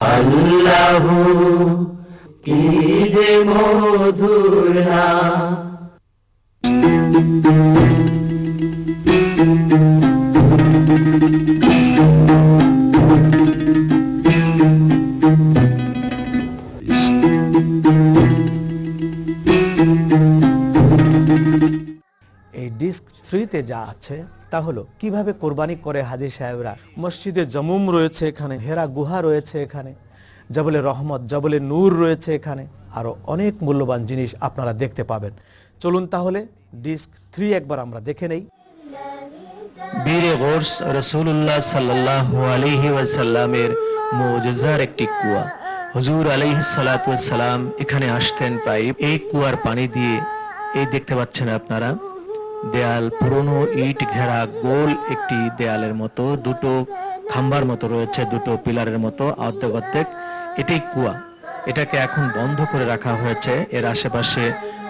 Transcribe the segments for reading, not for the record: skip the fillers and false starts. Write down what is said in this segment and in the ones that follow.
আল্লাহু কি যে মধুর নাম। এই ডিস্ক 3-তে যা আছে তা হলো কিভাবে কোরবানি করে হাজী সাহেবরা। মসজিদে জমুম রয়েছে এখানে, হেরা গুহা রয়েছে এখানে, জবলে রহমত, জবলে নূর রয়েছে এখানে, আরো অনেক মূল্যবান জিনিস আপনারা দেখতে পাবেন। চলুন তাহলে ডিস্ক 3 একবার আমরা দেখে নেই। বীরে গোরস রাসূলুল্লাহ সাল্লাল্লাহু আলাইহি ওয়াসাল্লামের মুজিজার একটি কুয়া। হুজুর আলাইহিস সালাতু ওয়াস সালাম এখানে আসতেন প্রায় এই কুয়ার পানি দিয়ে। এই দেখতে পাচ্ছেন আপনারা দেয়াল, পুরনো ইট ঘেরা গোল একটি দেয়ালের মতো, দুটো খাম্বার মতো রয়েছে, দুটো পিলারের মতো অর্ধেক অর্ধেক। এটাই কুয়া। এটাকে এখন বন্ধ করে রাখা হয়েছে। এর আশেপাশে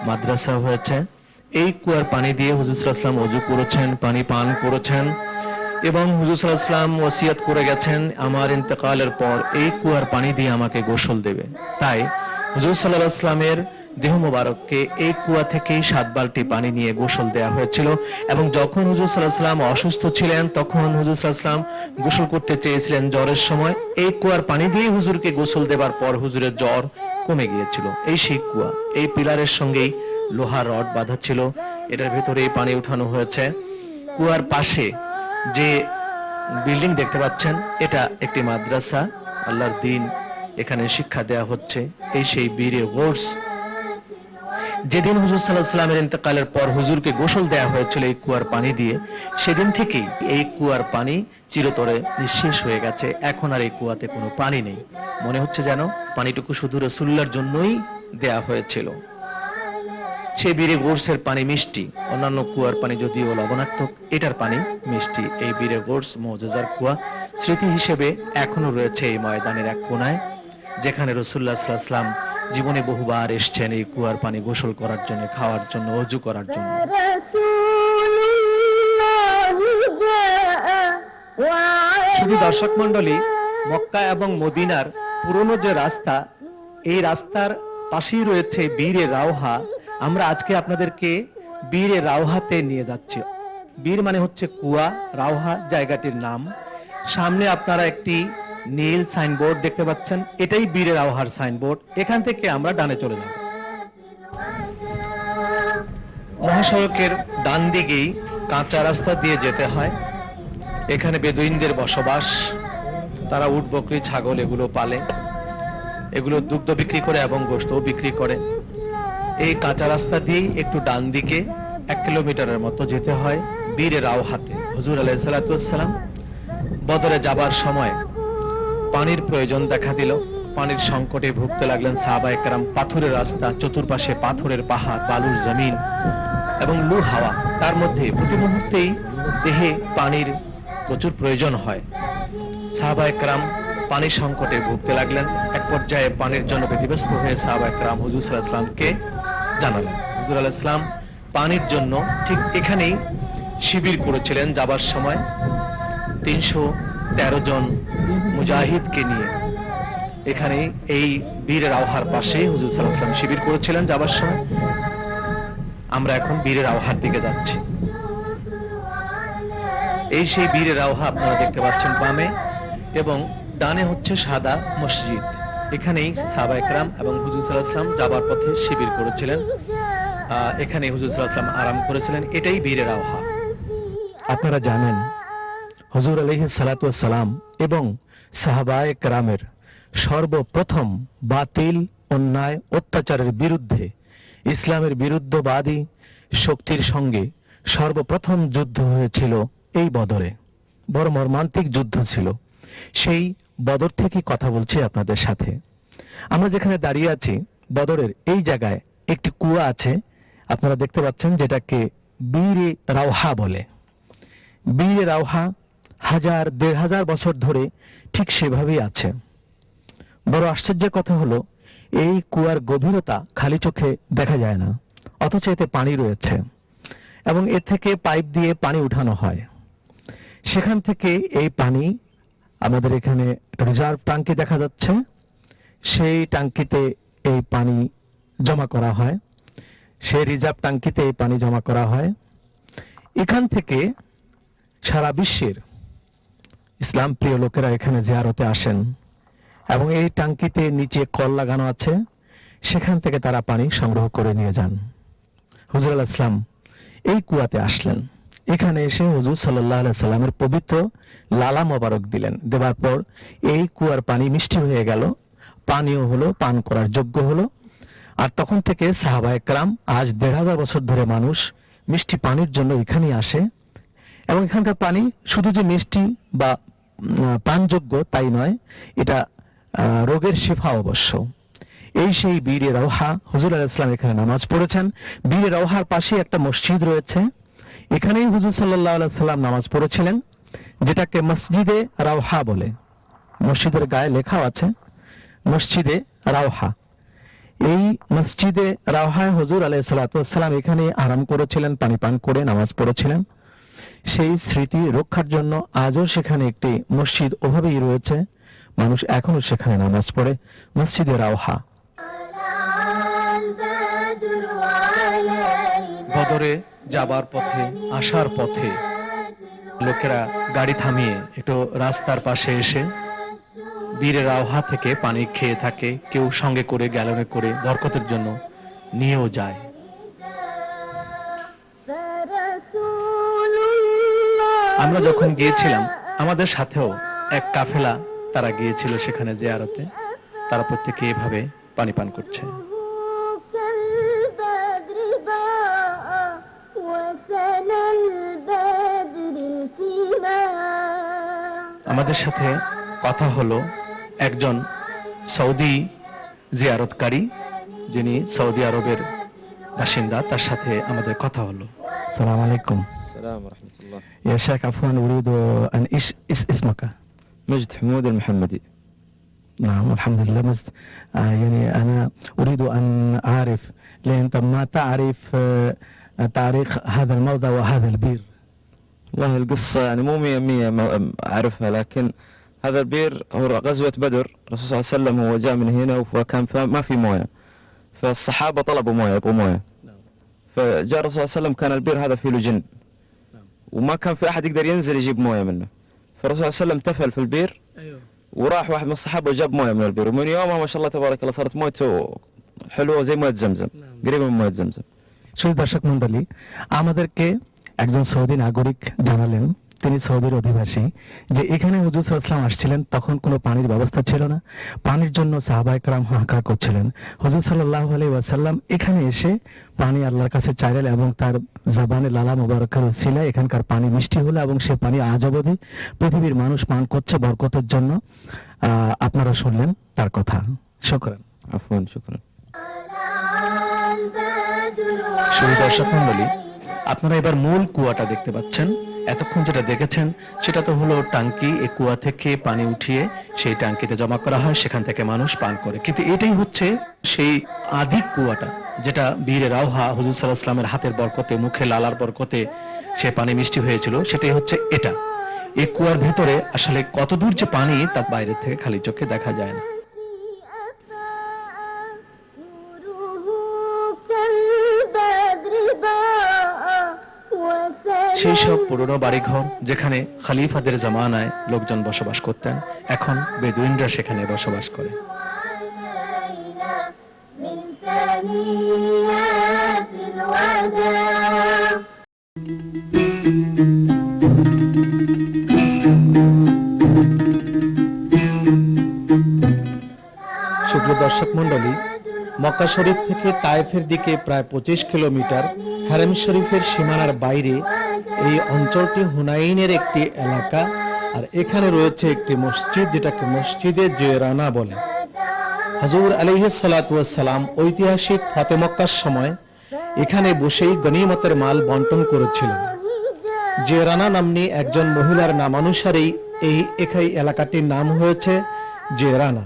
মাদ্রাসা হয়েছে। এই কুয়ার পানি দিয়ে হুজুর সাল্লাল্লাহু আলাইহি ওয়াসাল্লাম ওযু করেছেন, পানি পান করেছেন এবং হুজুর সাল্লাল্লাহু আলাইহি ওয়াসাল্লাম ওসিয়ত করে গেছেন আমার ইন্তেকালের পর এই কুয়ার পানি দিয়ে আমাকে গোসল দেবে। তাই হুজুর সাল্লাল্লাহু আলাইহি ওয়াসাল্লামের দেহ মোবারককে এই কুয়া থেকেই 7 বালতি পানি নিয়ে গোসল দেওয়া হয়েছিল। এবং যখন হুজুর সাল্লাল্লাহু আলাইহি ওয়াসাল্লাম অসুস্থ ছিলেন তখন হুজুর সাল্লাল্লাহু আলাইহি ওয়াসাল্লাম গোসল করতে চেয়েছিলেন জ্বরের সময়। এই কুয়ার পানি দিয়ে হুজুরকে গোসল দেবার পর হুজুরের জ্বর কমে গিয়েছিল। এই সেই কুয়া। এই পিলারের সঙ্গেই লোহার রড বাঁধা ছিল, এটার ভিতরে পানি উঠানো হয়েছে। কুয়ার পাশে যে বিল্ডিং দেখতে পাচ্ছেন এটা একটি মাদ্রাসা, আল্লাহর দ্বীন এখানে শিক্ষা দেয়া হচ্ছে। এই সেই বীরে গোরস। যেদিন হুজুর সাল্লাল্লাহু আলাইহি ওয়াসাল্লামের ইন্তেকালের পর হুজুরকে গোসল দেয়া হয়েছিল এই কুয়ার পানি দিয়ে, সেদিন থেকেই এই কুয়ার পানি চিরতরে নিঃশেষ হয়ে গেছে। এখন আর এই কুয়াতে কোনো পানি নেই। মনে হচ্ছে যেন পানিটুকু শুধু রাসূলুল্লাহর জন্যই দেয়া হয়েছিল। সেই বীরে গোরসের পানি মিষ্টি, অন্যান্য কুয়ার পানি যদিও লবণাক্ত, এটার পানি মিষ্টি। এই বীরে গোরস মুজিজার কুয়া স্মৃতি হিসেবে এখনো রয়েছে এই ময়দানের এক কোনায়, যেখানে রাসূলুল্লাহ সাল্লাল্লাহু আলাইহি ওয়াসাল্লাম জীবনে বহুবার এসেছেন এই কুয়ার পানি গোসল করার জন্য, খাওয়ার জন্য, ওযু করার জন্য। শুধু দর্শক মণ্ডলী, মক্কা এবং মদিনার পুরনো যে রাস্তা, এই রাস্তার পাশেই রয়েছে বীরে রাওহা। আমরা আজকে আপনাদেরকে বীরে রাওহাতে নিয়ে যাচ্ছি। বীর মানে হচ্ছে কুয়া, রাওহা জায়গাটির নাম। সামনে আপনারা একটি নীল সাইনবোর্ড দেখতে পাচ্ছেন, এটাই বীরে রাওহার সাইনবোর্ড। এখান থেকে আমরা ডানে চলে যাব। মহাসড়কের ডান দিকেই কাঁচা রাস্তা দিয়ে যেতে হয়। এখানে বেদুইনদের বসবাস। তারা উট, বকরি, ছাগল এগুলো পালে, এগুলো দুগ্ধ বিক্রি করে এবং গোশতও বিক্রি করে। এই কাঁচা রাস্তা দিয়ে একটু ডান দিকে 1 কিলোমিটারের মতো যেতে হয় বীরে রাওহাতে। হুজুর আলাইহিস সালাতু ওয়াস সালাম বদরে যাবার সময় পানির প্রয়োজন দেখা দিল। পানির সংকটে ভুগতে লাগলেন সাহাবায়ে কেরাম। পাথরের রাস্তা, চতুর্পাশে পাথরের পাহাড়, বালুর জমিন এবং লু হাওয়া, তার মধ্যে প্রতি মুহূর্তেই দেহে পানির প্রচুর প্রয়োজন হয়। সাহাবায়ে কেরাম পানির সংকটে ভুগতে লাগলেন। এক পর্যায়ে পানির জন্য ব্যতিব্যস্ত হয়ে সাহাবায়ে কেরাম হুজুর সাল্লাল্লাহু আলাইহি ওয়াসাল্লামকে জানালেন। হুজুর আলাইহিস সালাম পানির জন্য ঠিক এখানেই শিবির করেছিলেন যাবার সময় 313 জন মুজাহিদকে নিয়ে। এখানে এই বীরে রাওহার পাশে হুজুর সাল্লাল্লাহু আলাইহি ওয়াসাল্লাম শিবির করেছিলেন যাবার সময়। আমরা এখন বীরে রাওহার দিকে যাচ্ছি। এই সেই বীরে রাওহা আপনারা দেখতে পাচ্ছেন বামে, এবং ডানে হচ্ছে সাদা মসজিদ। এখানেই সাহাবায়ে কেরাম এবং হুজুর সাল্লাল্লাহু আলাইহি ওয়াসাল্লাম যাবার পথে শিবির করেছিলেন। এখানে হুজুর সাল্লাল্লাহু আলাইহি ওয়াসাল্লাম আরাম করেছিলেন। এটাই বীরে রাওহা। আপনারা জানেন হুজুর আলাইহিস সালাতু ওয়াস সালাম এবং সাহাবায়ে কেরামের সর্বপ্রথম বাতিল, অন্যায়, অত্যাচারের বিরুদ্ধে ইসলামের বিরুদ্ধবাদী শক্তির সঙ্গে সর্বপ্রথম যুদ্ধ হয়েছিল এই বদরে। বড় মর্মান্তিক যুদ্ধ ছিল। সেই বদর থেকে কথা বলছি আপনাদের সাথে। আমরা যেখানে দাঁড়িয়ে আছি বদরের এই জায়গায় একটি কুয়া আছে, আপনারা দেখতে পাচ্ছেন, যেটাকে বীরে রাওহা বলে। বীরে রাওহা 1000-1500 বছর ধরে ঠিক সেভাবেই আছে। বড় আশ্চর্যের কথা হলো এই কুয়ার গভীরতা খালি চোখে দেখা যায় না, অথচ এতে পানি রয়েছে এবং এর থেকে পাইপ দিয়ে পানি উঠানো হয়। সেখান থেকে এই পানি আমাদের এখানে রিজার্ভ ট্যাঙ্কি দেখা যাচ্ছে, সেই ট্যাঙ্কিতে এই পানি জমা করা হয়, সেই রিজার্ভ ট্যাঙ্কিতে এই পানি জমা করা হয়। এখান থেকে সারা বিশ্বের ইসলাম প্রিয় লোকেরা এখানে জিয়ারতে আসেন এবং এই ট্যাঙ্কিতে নিচে কল লাগানো আছে, সেখান থেকে তারা পানি সংগ্রহ করে নিয়ে যান। হুজুর আলাইহিস সালাম এই কুয়াতে আসলেন, এখানে এসে হুজুর সাল্লাল্লাহু আলাইহি সাল্লামের পবিত্র লালা মোবারক দিলেন। দেওয়ার পর এই কুয়ার পানি মিষ্টি হয়ে গেল, পানীয় হলো, পান করার যোগ্য হলো। আর তখন থেকে সাহাবায়ে কেরাম, আজ ১৫০০ বছর ধরে মানুষ মিষ্টি পানির জন্য এখানে আসে। এবং এখানকার পানি শুধু যে মিষ্টি বা পানযোগ্য তাই নয়, এটা রোগের শিফা অবশ্য। এই সেই বীরে রওহা, হুজুর আলাইহিস সালাম এখানে নামাজ পড়েছেন। বীরে রওহার পাশে একটা মসজিদ রয়েছে, এখানেই হুজুর সাল্লাল্লাহু আলাইহি সাল্লাম নামাজ পড়েছিলেন, যেটাকে মসজিদে রওহা বলে। মসজিদের গায়ে লেখাও আছে মসজিদে রওহা। এই মসজিদে রওহায় হুজুর আলাইহিস সালাতু ওয়াস সালাম এখানে আরাম করেছিলেন, পানি পান করে নামাজ পড়েছিলেন। সেই স্মৃতি রক্ষার জন্য আজও সেখানে একটি মসজিদ ওভাবেই রয়েছে, মানুষ এখনো সেখানে নামাজ পড়ে, মসজিদে রওহা। বদরে যাবার পথে, আসার পথে লোকেরা গাড়ি থামিয়ে একটু রাস্তার পাশে এসে বীরে রওহা থেকে পানি খেয়ে থাকে, কেউ সঙ্গে করে গ্যালনে করে বরকতের জন্য নিয়েও যায়। আমরা যখন গিয়েছিলাম আমাদের সাথেও এক কাফেলা তারা গিয়েছিল সেখানে জিয়ারতে, তারা প্রত্যেকে এভাবে পানি পান করছে। আমাদের সাথে কথা হলো একজন সৌদি জিয়ারতকারী, যিনি সৌদি আরবের বাসিন্দা, তার সাথে আমাদের কথা হলো। আসসালামু আলাইকুম। السلام ورحمة الله. يا شيخ عفوا أريد أن إيش اسمك؟ مجد حمود المحمدي. نعم الحمد لله مجد. يعني أنا أريد أن أعرف، لأن أنت ما تعرف تاريخ هذا الموضع وهذا البير. والله القصة يعني مو 100% أعرفها، لكن هذا البير هو غزوة بدر، الرسول صلى الله عليه وسلم هو جاء من هنا وكان ما في موية، فالصحابة طلبوا موية، يبغوا موية، فجاء الرسول صلى الله عليه وسلم كان البير هذا فيه له جن، وما كان في أحد يقدر ينزل يجيب موية منه، فالرسول صلى الله عليه وسلم تفل في البير وراح واحد من الصحابة وجاب موية من البير، ومن يومها ما شاء الله تبارك الله صارت مويته حلوة زي موية زمزم، قريبة من موية زمزم. শুধু দর্শক মন্ডলী, আমাদেরকে একজন সৌদি নাগরিক জানালেন, তিনি সৌদির অধিবাসী, যে এখানে হুজুর সাল্লাল্লাহু আলাইহি ওয়াসাল্লাম আসছিলেন, তখন কোনো পানির ব্যবস্থা ছিল না, পানির জন্য সাহাবায়ে কেরাম হাহাকার করছিলেন। হুজুর সাল্লাল্লাহু আলাইহি ওয়াসাল্লাম এখানে এসে পানি আল্লাহর কাছে চাইলেন এবং তার জবানে লালা মুবারকের উসিলায় এখানকার পানি মিষ্টি হলো এবং সে পানি আজ অবধি পৃথিবীর মানুষ পান করছে বরকতের জন্য। আপনারা শুনলেন তার কথা। শুকরান। عفوا شكرا. শুধু দর্শক মন্ডলী, আপনারা এবার মূল কুয়াটা দেখতে পাচ্ছেন। এতক্ষণ যেটা দেখেছেন সেটা তো হলো টাঙ্কি, এই কুয়া থেকে পানি উঠিয়ে সেই টাঙ্কিতে জমা করা হয়, সেখান থেকে মানুষ পান করে। কিন্তু এটাই হচ্ছে সেই আদি কুয়াটা, যেটা বীরে রওহা হুজুর সাল্লাল্লাহু আলাইহি ওয়াসাল্লামের হাতের বরকতে, মুখে লালার বরকতে সে পানি মিষ্টি হয়েছিল, সেটাই হচ্ছে এটা। এই কুয়ার ভিতরে আসলে কত দূর যে পানি তা বাইরে থেকে খালি চোখে দেখা যায় না। সেই সব পুরনো বাড়িঘর যেখানে খলিফাদের জামানায় লোকজন বসবাস করতেন, এখন বেদুইনরা সেখানে বসবাস করে। সুপ্রিয় দর্শক মন্ডলী, মক্কা শরীফ থেকে তায়েফের দিকে প্রায় 25 কিলোমিটার, হারেম শরীফের সীমানার বাইরে এই অঞ্চলটি হুনাইনের একটি এলাকা। আর এখানে রয়েছে একটি মসজিদ, যেটাকে মসজিদে জিরানা বলে। হুজুর আলাইহিস সালাতু ওয়াস সালাম ঐতিহাসিক ফতে মক্কার সময় এখানে বসেই গনিমতের মাল বন্টন করেছিলেন। জিরানা নাম্নী একজন মহিলার নামানুসারেই এই এলাকাটির নাম হয়েছে জিরানা।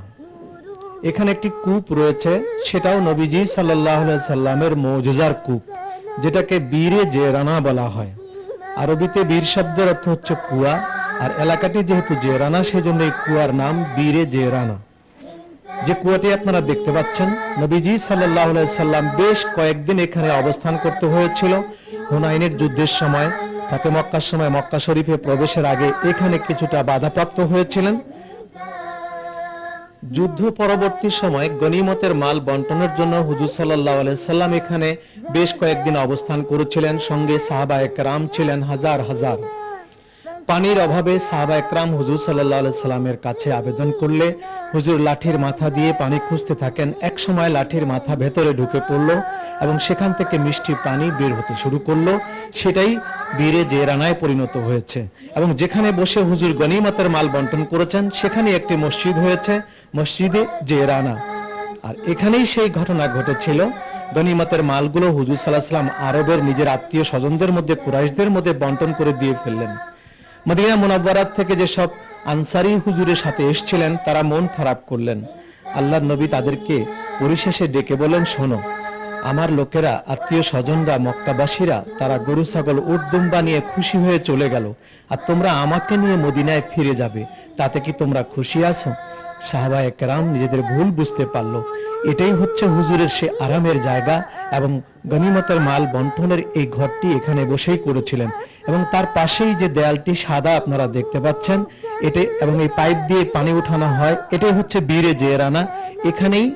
এখানে একটি কূপ রয়েছে, সেটাও নবীজি সাল্লাল্লাহু আলাইহি সাল্লামের মুজিজার কূপ, যেটাকে বীরে জিরানা বলা হয়। আরবিতে বীর শব্দের অর্থ হচ্ছে কুয়া, আর এলাকাটি যেহেতু জেরানা, সেজন্য এই কুয়ার নাম বীরে জেরানা। যে কুয়াটি আপনারা দেখতে পাচ্ছেন, নবীজি সাল্লাল্লাহু আলাইহি সাল্লাম বেশ কয়েকদিন এখানে অবস্থান করতে হয়েছিল হুনাইনের যুদ্ধের সময়। তাতে মক্কার সময় মক্কা শরীফে প্রবেশের আগে এখানে কিছুটা বাধাপ্রাপ্ত হয়েছিলেন। যুদ্ধ পরবর্তী সময় গনিমতের মাল বন্টনের জন্য হুজুর সাল্লাল্লাহু আলাইহি সাল্লাম এখানে বেশ কয়েকদিন অবস্থান করেছিলেন। সঙ্গে সাহাবায়ে কেরাম ছিলেন হাজার হাজার। পানির অভাবে সাহাবায়ে কেরাম হুজুর সাল্লাল্লাহু আলাইহি সাল্লামের কাছে আবেদন করলে হুজুর লাঠির মাথা দিয়ে পানি খুঁজতে থাকেন। এক সময় লাঠির মাথা ভেতরে ঢুকে পড়ল এবং সেখান থেকে মিষ্টি পানি বের হতে শুরু করলো। সেটাই বীরে জেরানায় পরিণত হয়েছে এবং যেখানে বসে হুজুর গনিমতের মাল বন্টন করেছেন সেখানে একটি মসজিদ হয়েছে, মসজিদে জেরানা। আর এখানেই সেই ঘটনা ঘটেছিল। গনিমতের মালগুলো হুজুর সাল্লাল্লাহু আলাইহি সাল্লাম আরবের নিজের আত্মীয় স্বজনদের মধ্যে, কুরাইশদের মধ্যে বন্টন করে দিয়ে ফেললেন। মদিনা মুনাওয়ারাত থেকে যেসব আনসারী হুজুরের সাথে এসেছিলেন তারা মন খারাপ করলেন। আল্লাহর নবী তাদেরকে পরিশেষে ডেকে বলেন, শোনো, আমার লোকেরা, আত্মীয় স্বজনরা, মক্কাবাসীরা তারা গরু ছাগল উট দুম্বা নিয়ে খুশি হয়ে চলে গেল, আর তোমরা আমাকে নিয়ে মদিনায় ফিরে যাবে, তাতে কি তোমরা খুশি আছো? সাহাবায়ে কেরাম নিজেদের ভুল বুঝতে পারলো। এটাই হচ্ছে হুজুরের সে আরামের জায়গা এবং গনিমতের মাল বন্টনের এই ঘরটি এখানে বসেই করেছিলেন। এবং তার পাশেই যে দেয়ালটি সাদা আপনারা দেখতে পাচ্ছেন, এটাই এবং এই পাইপ দিয়ে পানি উঠানো হয়, এটাই হচ্ছে বীরে জেরানা। এখানেই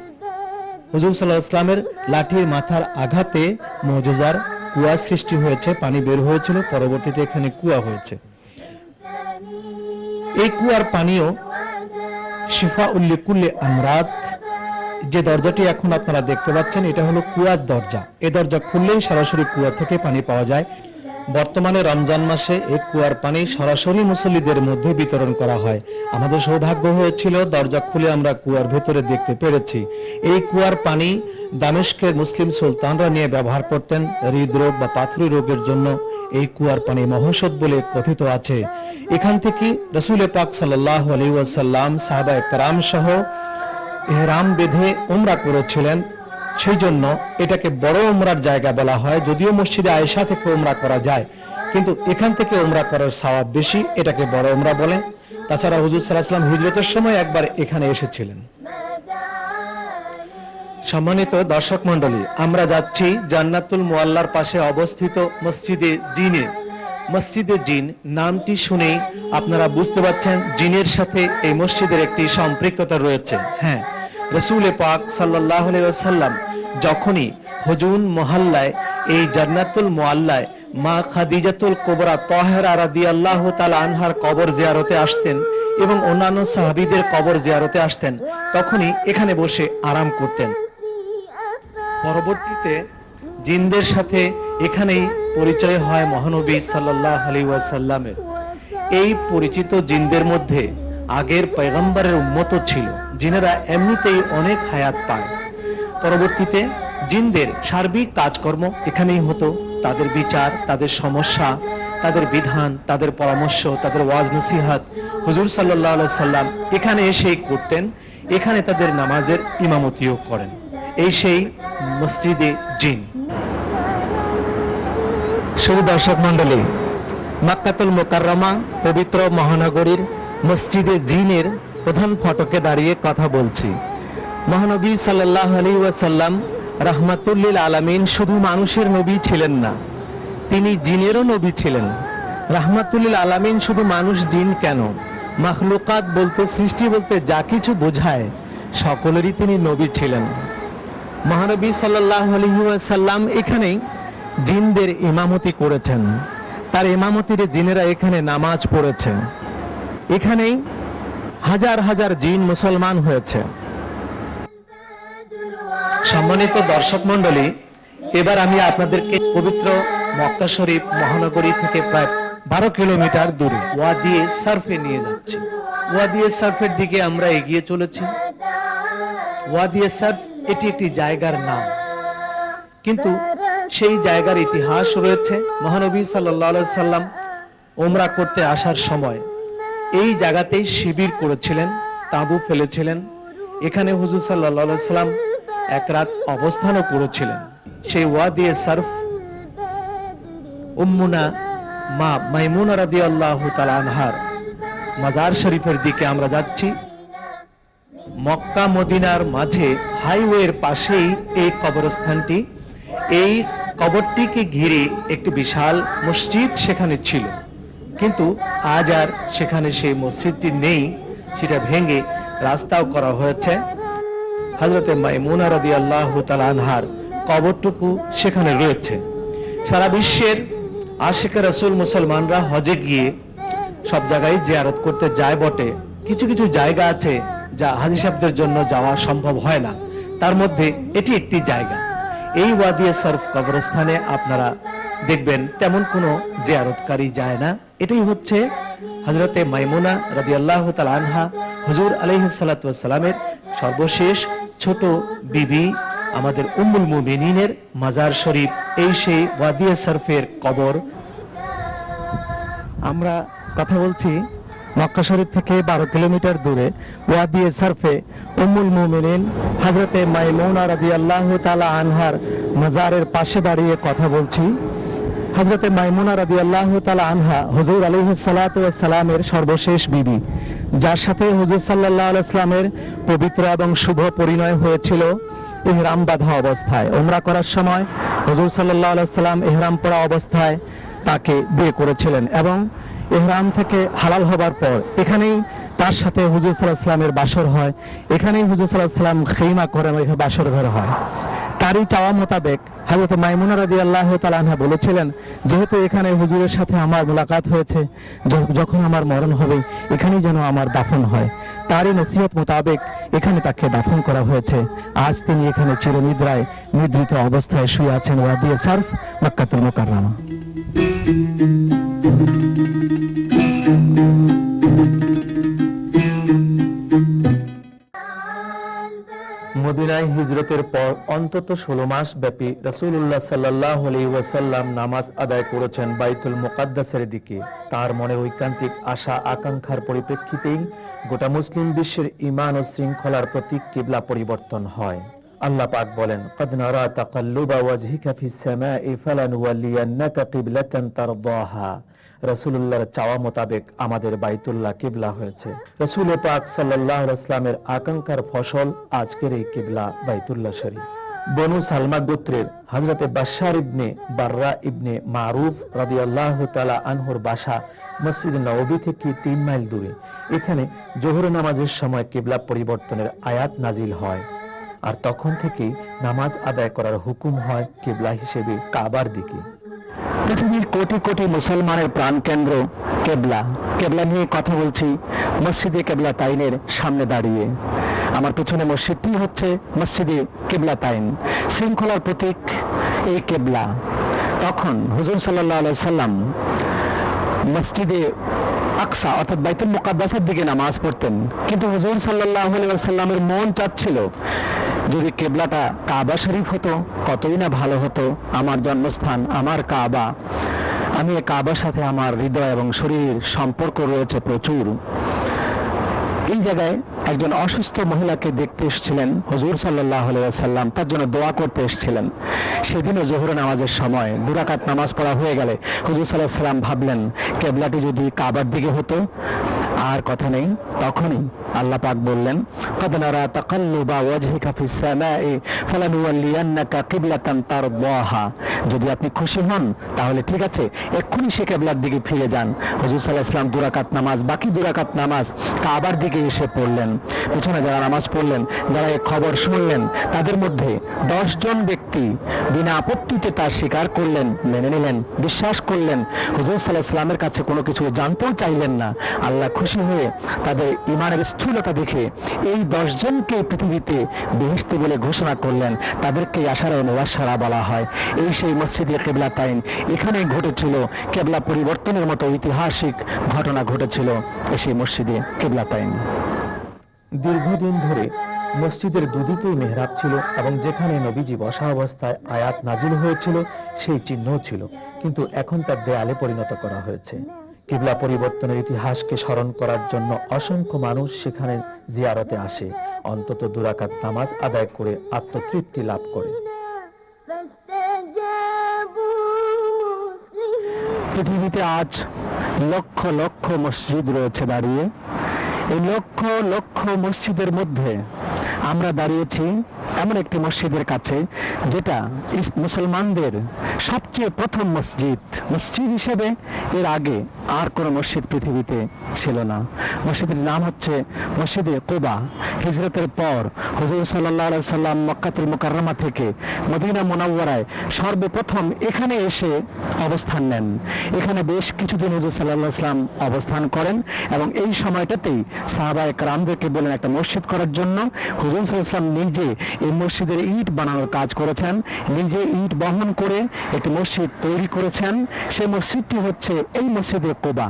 হুজুর সাল্লাল্লাহু আলাইহি ওয়াসাল্লামের লাঠির মাথার আঘাতে মুজিজার কুয়া সৃষ্টি হয়েছে, পানি বের হয়েছিল, পরবর্তীতে এখানে কুয়া হয়েছে। এই কুয়ার পানিও শিফাউল লিকুল্লি আমরাত। যে দরজাটি এখন আপনারা দেখতে পাচ্ছেন এটা হলো কুয়ার দরজা। এই দরজা খুললেই সরাসরি কুয়া থেকে পানি পাওয়া যায়। বর্তমানে রমজান মাসে এই কুয়ার পানি সরাসরি মুসল্লিদের মধ্যে বিতরণ করা হয়। আমাদের সৌভাগ্য হয়েছিল দরজা খুলে আমরা কুয়ার ভেতরে দেখতে পেরেছি। এই কুয়ার পানি দামেস্কের মুসলিম সুলতানরা নিয়ে ব্যবহার করতেন হৃদরোগ বা পাথরি রোগের জন্য। এই কুয়ার পানি মহৌষধ বলে কথিত আছে। এখান থেকে রাসূল পাক সাল্লাল্লাহু আলাইহি ওয়াসাল্লাম সাহাবায়ে কেরাম সহ ইহরাম বেঁধে উমরা করেছিলেন। সেই জন্য এটাকে বড় উমরার জায়গা বলা হয়। যদিও মসজিদে আয়েশা থেকে উমরা করা যায়, কিন্তু এখান থেকে উমরা করার সওয়াব বেশি, এটাকে বড় উমরা বলে। তাছাড়া হুজুর সাল্লাল্লাহু আলাইহি ওয়াসাল্লাম হিজরতের সময় একবার এখানে এসেছিলেন। সম্মানিত দর্শক মণ্ডলী, আমরা যাচ্ছি জান্নাতুল মুআল্লার পাশে অবস্থিত মসজিদে জিনে। মসজিদে জিন নামটি শুনেই আপনারা বুঝতে পারছেন জিনের সাথে এই মসজিদের একটি সম্পৃক্ততা রয়েছে। হ্যাঁ, রাসূল পাক সাল্লাল্লাহু আলাইহি ওয়াসাল্লাম যখনই হুজুন মহল্লায়, এই জান্নাতুল মুআল্লায় মা খাদিজাতুল কুবরা তাহেরা রাদিয়াল্লাহু তাআলা আনহার কবর জিয়ারতে আসতেন এবং অন্যান্য সাহাবীদের কবর জিয়ারতে আসতেন, তখনই এখানে বসে আরাম করতেন। পরবর্তীতে জিনদের সাথে এখানেই পরিচয় হয় মহানবী সাল্লাল্লাহু আলাইহি ওয়াসাল্লামের। এই পরিচিত জিনদের মধ্যে আগের পয়গম্বরের উম্মত ছিল। জিনেরা এমনিতেই অনেক হায়াত পায়। পরবর্তীতে জিনদের সার্বিক কাজকর্ম এখানেই হতো। তাদের বিচার, তাদের সমস্যা, তাদের বিধান, তাদের পরামর্শ, তাদের ওয়াজ নসিহত হুজুর সাল্লাল্লাহু আলাইহি সাল্লাম এখানে এসেই করতেন। এখানে তাদের নামাজের ইমামতিও করেন। এই সেই মসজিদে জিন। শুধু দর্শক মন্ডলী, মক্কাতুল মুকাররমা পবিত্র মহানগরীর মসজিদে জিনের প্রধান ফটকে দাঁড়িয়ে কথা বলছি। মহানবী সাল্লাল্লাহু আলাইহি ওয়াসাল্লাম রাহমাতুল লিল আলামিন শুধু মানুষের নবী ছিলেন না, তিনি জিনেরও নবী ছিলেন। রাহমাতুল লিল আলামিন শুধু মানুষ জিন কেন, মাখলুকাত বলতে, সৃষ্টি বলতে যা কিছু বোঝায় সকলেরই তিনি নবী ছিলেন। মহানবী সাল্লাল্লাহু আলাইহি ওয়াসাল্লাম এখানেই জিনদের ইমামতি করেছেন। তার ইমামতিতে জিনেরা এখানে নামাজ পড়েছে। এখানেই হাজার হাজার জিন মুসলমান হয়েছে। সম্মানিত দর্শক মণ্ডলী, এবার আমি আপনাদেরকে পবিত্র মক্কা শরীফ মহানগরী থেকে প্রায় 12 কিলোমিটার দূরে ওয়াদিয়ে সারফে নিয়ে যাচ্ছি। ওয়াদিয়ে সারফের দিকে আমরা এগিয়ে চলেছি। ওয়াদিয়ে সারফ এটি একটি জায়গার নাম, কিন্তু সেই জায়গার ইতিহাস রয়েছে। মহানবী সাল্লাল্লাহু আলাইহি সাল্লাম উমরা করতে আসার সময় এই জায়গাতেই শিবির করেছিলেন, তাঁবু ফেলেছিলেন। এখানে হুজুর সাল্লাল্লাহু আলাইহি সাল্লাম এক রাত অবস্থানও করেছিলেন। সেই ওয়াদিয়ে সারফ উম্মুনা মা মাইমুনা রাদিয়াল্লাহু তাআলা আনহার মাজার শরীফের দিকে আমরা যাচ্ছি। মক্কা মদিনার মাঝে হাইওয়ের পাশেই এই কবরস্থানটি। এই কবরটিকে ঘিরে একটি বিশাল মসজিদ সেখানে ছিল, কিন্তু আজ আর সেখানে সেই মসজিদটি নেই, সেটা ভেঙে রাস্তাও করা হয়েছে। হযরতে মাইমুনা রাদিয়াল্লাহু তাআলা আনহার কবরটুকু সেখানে রয়েছে। সারা বিশ্বের আশিকে রাসূল মুসলমানরা হজে গিয়ে সব জায়গায় জিয়ারত করতে যায় বটে, কিছু কিছু জায়গা আছে যা হাজী সাহেবদের জন্য যাওয়া সম্ভব হয় না, তার মধ্যে এটি একটি জায়গা। এই ওয়াদিয়ে সরফ কবরস্থানে আপনারা দেখবেন তেমন কোনো জিয়ারতকারী যায় না। এটাই হচ্ছে হযরতে মাইমুনা রাদিয়াল্লাহু তাআলা আনহা হুজুর আলাইহিস সালাতু ওয়াস সালামের সর্বশেষ ছোট বিবি আমাদের উম্মুল মুমিনিনের মাজার শরীফ। এই সেই ওয়াদিয়ে সরফের কবর। আমরা কথা বলছি মক্কা শরীফ থেকে 12 কিলোমিটার দূরে ওয়াদিয়ে সরফে উম্মুল মুমিনিন হযরতে মাইমুনা রাদিয়াল্লাহু তাআলা আনহার মাজারের পাশে দাঁড়িয়ে কথা বলছি। হযরতে মাইমুনা রাদিয়াল্লাহু তাআলা আনহা হুজুর আলাইহিস সালাতু ওয়াস সালামের সর্বশেষ বিবি, যার সাথে হুজুর সাল্লাল্লাহু আলাইহি ওয়াসাল্লামের পবিত্র এবং শুভ পরিণয় হয়েছিল ইহরাম বাঁধা অবস্থায়। উমরা করার সময় হুজুর সাল্লাল্লাহু আলাইহি ওয়াসাল্লাম ইহরাম পরা অবস্থায় তাকে বিয়ে করেছিলেন এবং ইহরাম থেকে হালাল হবার পর এখানেই তার সাথে হুজুর সাল্লাল্লাহু আলাইহি ওয়াসাল্লামের বাসর হয়। এখানেই হুজুর সাল্লাল্লাহু আলাইহি ওয়াসাল্লাম খিমা করেন, এখানে বাসর ঘর হয়। তারই চাওয়া মোতাবেক হযরত মাইমুনা রাদিয়াল্লাহু তাআলা আনহা বলেছিলেন, যেহেতু এখানে হুজুরের সাথে আমার মোলাকাত হয়েছে, যখন আমার মরণ হবে এখানেই যেন আমার দাফন হয়। তারই নসিহত মোতাবেক এখানে তাকে দাফন করা হয়েছে। আজ তিনি এখানে চিরনিদ্রায় নিদ্রিত অবস্থায় শুয়ে আছেন ওয়াদিয়ে সরফ, মক্কাতুল মুকাররমা। মদিনায় হিজরতের পর অন্তত 16 মাস ব্যাপী রাসূলুল্লাহ সাল্লাল্লাহু আলাইহি ওয়াসাল্লাম নামাজ আদায় করেছেন বাইতুল মুকাদ্দাসের দিকে। তার মনের ঐকান্তিক আশা আকাঙ্ক্ষার পরিপ্রেক্ষিতেই গোটা মুসলিম বিশ্বের ঈমান ও শৃঙ্খলার প্রতীক কিবলা পরিবর্তন হয়। আল্লাহ পাক বলেন, ক্বাদ নারা তাকাল্লুবা ওয়াজহিকা ফিস সামাই ফালানুওয়াল্লিয়ান্নাকা কিবলাতান তারদাহা। রাসূলুল্লাহর চাওয়া মোতাবেক আমাদের বাইতুল্লাহ কিবলা হয়েছে। রাসূল পাক সাল্লাল্লাহু আলাইহি ওয়াসাল্লামের আকাঙ্ক্ষার ফসল আজকের এই কিবলা বাইতুল্লাহ শরীফ। বনু সালমা গোত্রের হযরতে বাশশার ইবনে বাররা ইবনে মারুফ রাদিয়াল্লাহু তাআলা আনহুর বাসা মসজিদ নববী থেকে 3 মাইল দূরে। এখানে জোহর নামাজের সময় কিবলা পরিবর্তনের আয়াত নাজিল হয়, আর তখন থেকেই নামাজ আদায় করার হুকুম হয় কিবলা হিসেবে কাবার দিকে। পৃথিবীর কোটি কোটি মুসলমানের প্রাণকেন্দ্র কেবলা। কেবলা নিয়ে কথা বলছি মসজিদে কেবলাতাইনের সামনে দাঁড়িয়ে। আমার পেছনে মসজিদটি হচ্ছে মসজিদে কেবলাতাইন, শৃঙ্খলার প্রতীক এই কেবলা। তখন হুজুর সাল্লাল্লাহু আলাইহি সাল্লাম মসজিদে আকসা অর্থাৎ বাইতুল মুকাদ্দাসের দিকে নামাজ পড়তেন, কিন্তু হুজুর সাল্লাল্লাহু আলাইহি ওয়াসাল্লামের মন চাচ্ছিল যদি কেবলাটা কাবা শরীফ হতো কতই না ভালো হতো। আমার জন্মস্থান, আমার কাবা, আমি এই কাবার সাথে আমার হৃদয় এবং শরীর সম্পর্ক রয়েছে প্রচুর। এই জায়গায় একজন অসুস্থ মহিলাকে দেখতে এসেছিলেন হুজুর সাল্লাল্লাহু আলাইহি ওয়াসাল্লাম, তার জন্য দোয়া করতে এসেছিলেন। সেদিনও জোহর নামাজের সময় 2 রাকাত নামাজ পড়া হয়ে গেলে হুজুর সাল্লাল্লাহু আলাইহি ওয়াসাল্লাম ভাবলেন কেবলাটি যদি কাবার দিকে হতো। আর কথা নেই, তখনই আল্লাহ পাক বললেন, ক্বাদ নারা তাকাল্লুবা ওয়াজহিকা ফিস সামাই ফালানুওয়াল্লিয়ান্নাকা কিবলাতান তারদাহা। যদি আপনি খুশি হন তাহলে ঠিক আছে, এক্ষুনি সে কিবলার দিকে ফিরে যান। হুজুর সাল্লাল্লাহু আলাইহি ওয়াসাল্লাম 2 রাকাত নামাজ, বাকি 2 রাকাত নামাজ কাবার দিকে এসে পড়লেন। পিছনে যারা নামাজ পড়লেন, যারা এই খবর শুনলেন, তাদের মধ্যে 10 জন ব্যক্তি বিনা আপত্তিতে তার স্বীকার করলেন, মেনে নিলেন, বিশ্বাস করলেন। হুজুর সাল্লাল্লাহু আলাইহি ওয়াসাল্লামের কাছে কোনো কিছু জানতেও চাইলেন না। আল্লাহ খুশি হয়ে তাদের ঈমানের স্থূলতা দেখে এই 10 জনকে পৃথিবীতে বেহেশতি বলে ঘোষণা করলেন। তাদেরকে আশারা মুবাশশারা বলা হয়। এই সেই মসজিদে কিবলাতাইন, এখানে ঘটেছিল কিবলা পরিবর্তনের মতো ঐতিহাসিক ঘটনা ঘটেছিল সেই মসজিদে কিবলাতাইন। দীর্ঘদিন ধরে মসজিদের দুদিকেই মেহরাব ছিল এবং যেখানে নবীজি বসা অবস্থায় আয়াত নাজিল হয়েছিল সেই চিহ্নও ছিল, কিন্তু এখন তার দেয়ালে পরিণত করা হয়েছে। কিবলা পরিবর্তনের ইতিহাসকে স্মরণ করার জন্য অসংখ্য মানুষ সেখানে জিয়ারতে আসে, অন্তত 2 রাকাত নামাজ আদায় করে আত্মতৃপ্তি লাভ করে। পৃথিবীতে আজ লক্ষ লক্ষ মসজিদ রয়েছে দাঁড়িয়ে। এই লক্ষ লক্ষ মসজিদের মধ্যে আমরা দাঁড়িয়েছি এমন একটি মসজিদের কাছে, যেটা মুসলমানদের সবচেয়ে প্রথম মসজিদ। মসজিদ হিসেবে এর আগে আর কোনো মসজিদ পৃথিবীতে ছিল না। মসজিদের নাম হচ্ছে মসজিদে কুবা। হিজরতের পর হুজুর সাল্লাল্লাহু আলাইহি সাল্লাম মক্কাতুল মুকাররমা থেকে মদিনা মুনাওয়ারায় সর্বপ্রথম এখানে এসে অবস্থান নেন। এখানে বেশ কিছুদিন হুজুর সাল্লাল্লাহু আলাইহি সাল্লাম অবস্থান করেন এবং এই সময়টাতেই সাহাবায়ে কেরামদেরকে বলেন একটা মসজিদ করার জন্য। হুজুর সাল্লাল্লাহু আলাইহি সাল্লাম নিজে এই মসজিদের ইট বানানোর কাজ করেছেন, নিজে ইট বহন করে একটি মসজিদ তৈরি করেছেন। সেই মসজিদটি হচ্ছে এই মসজিদে কুবা।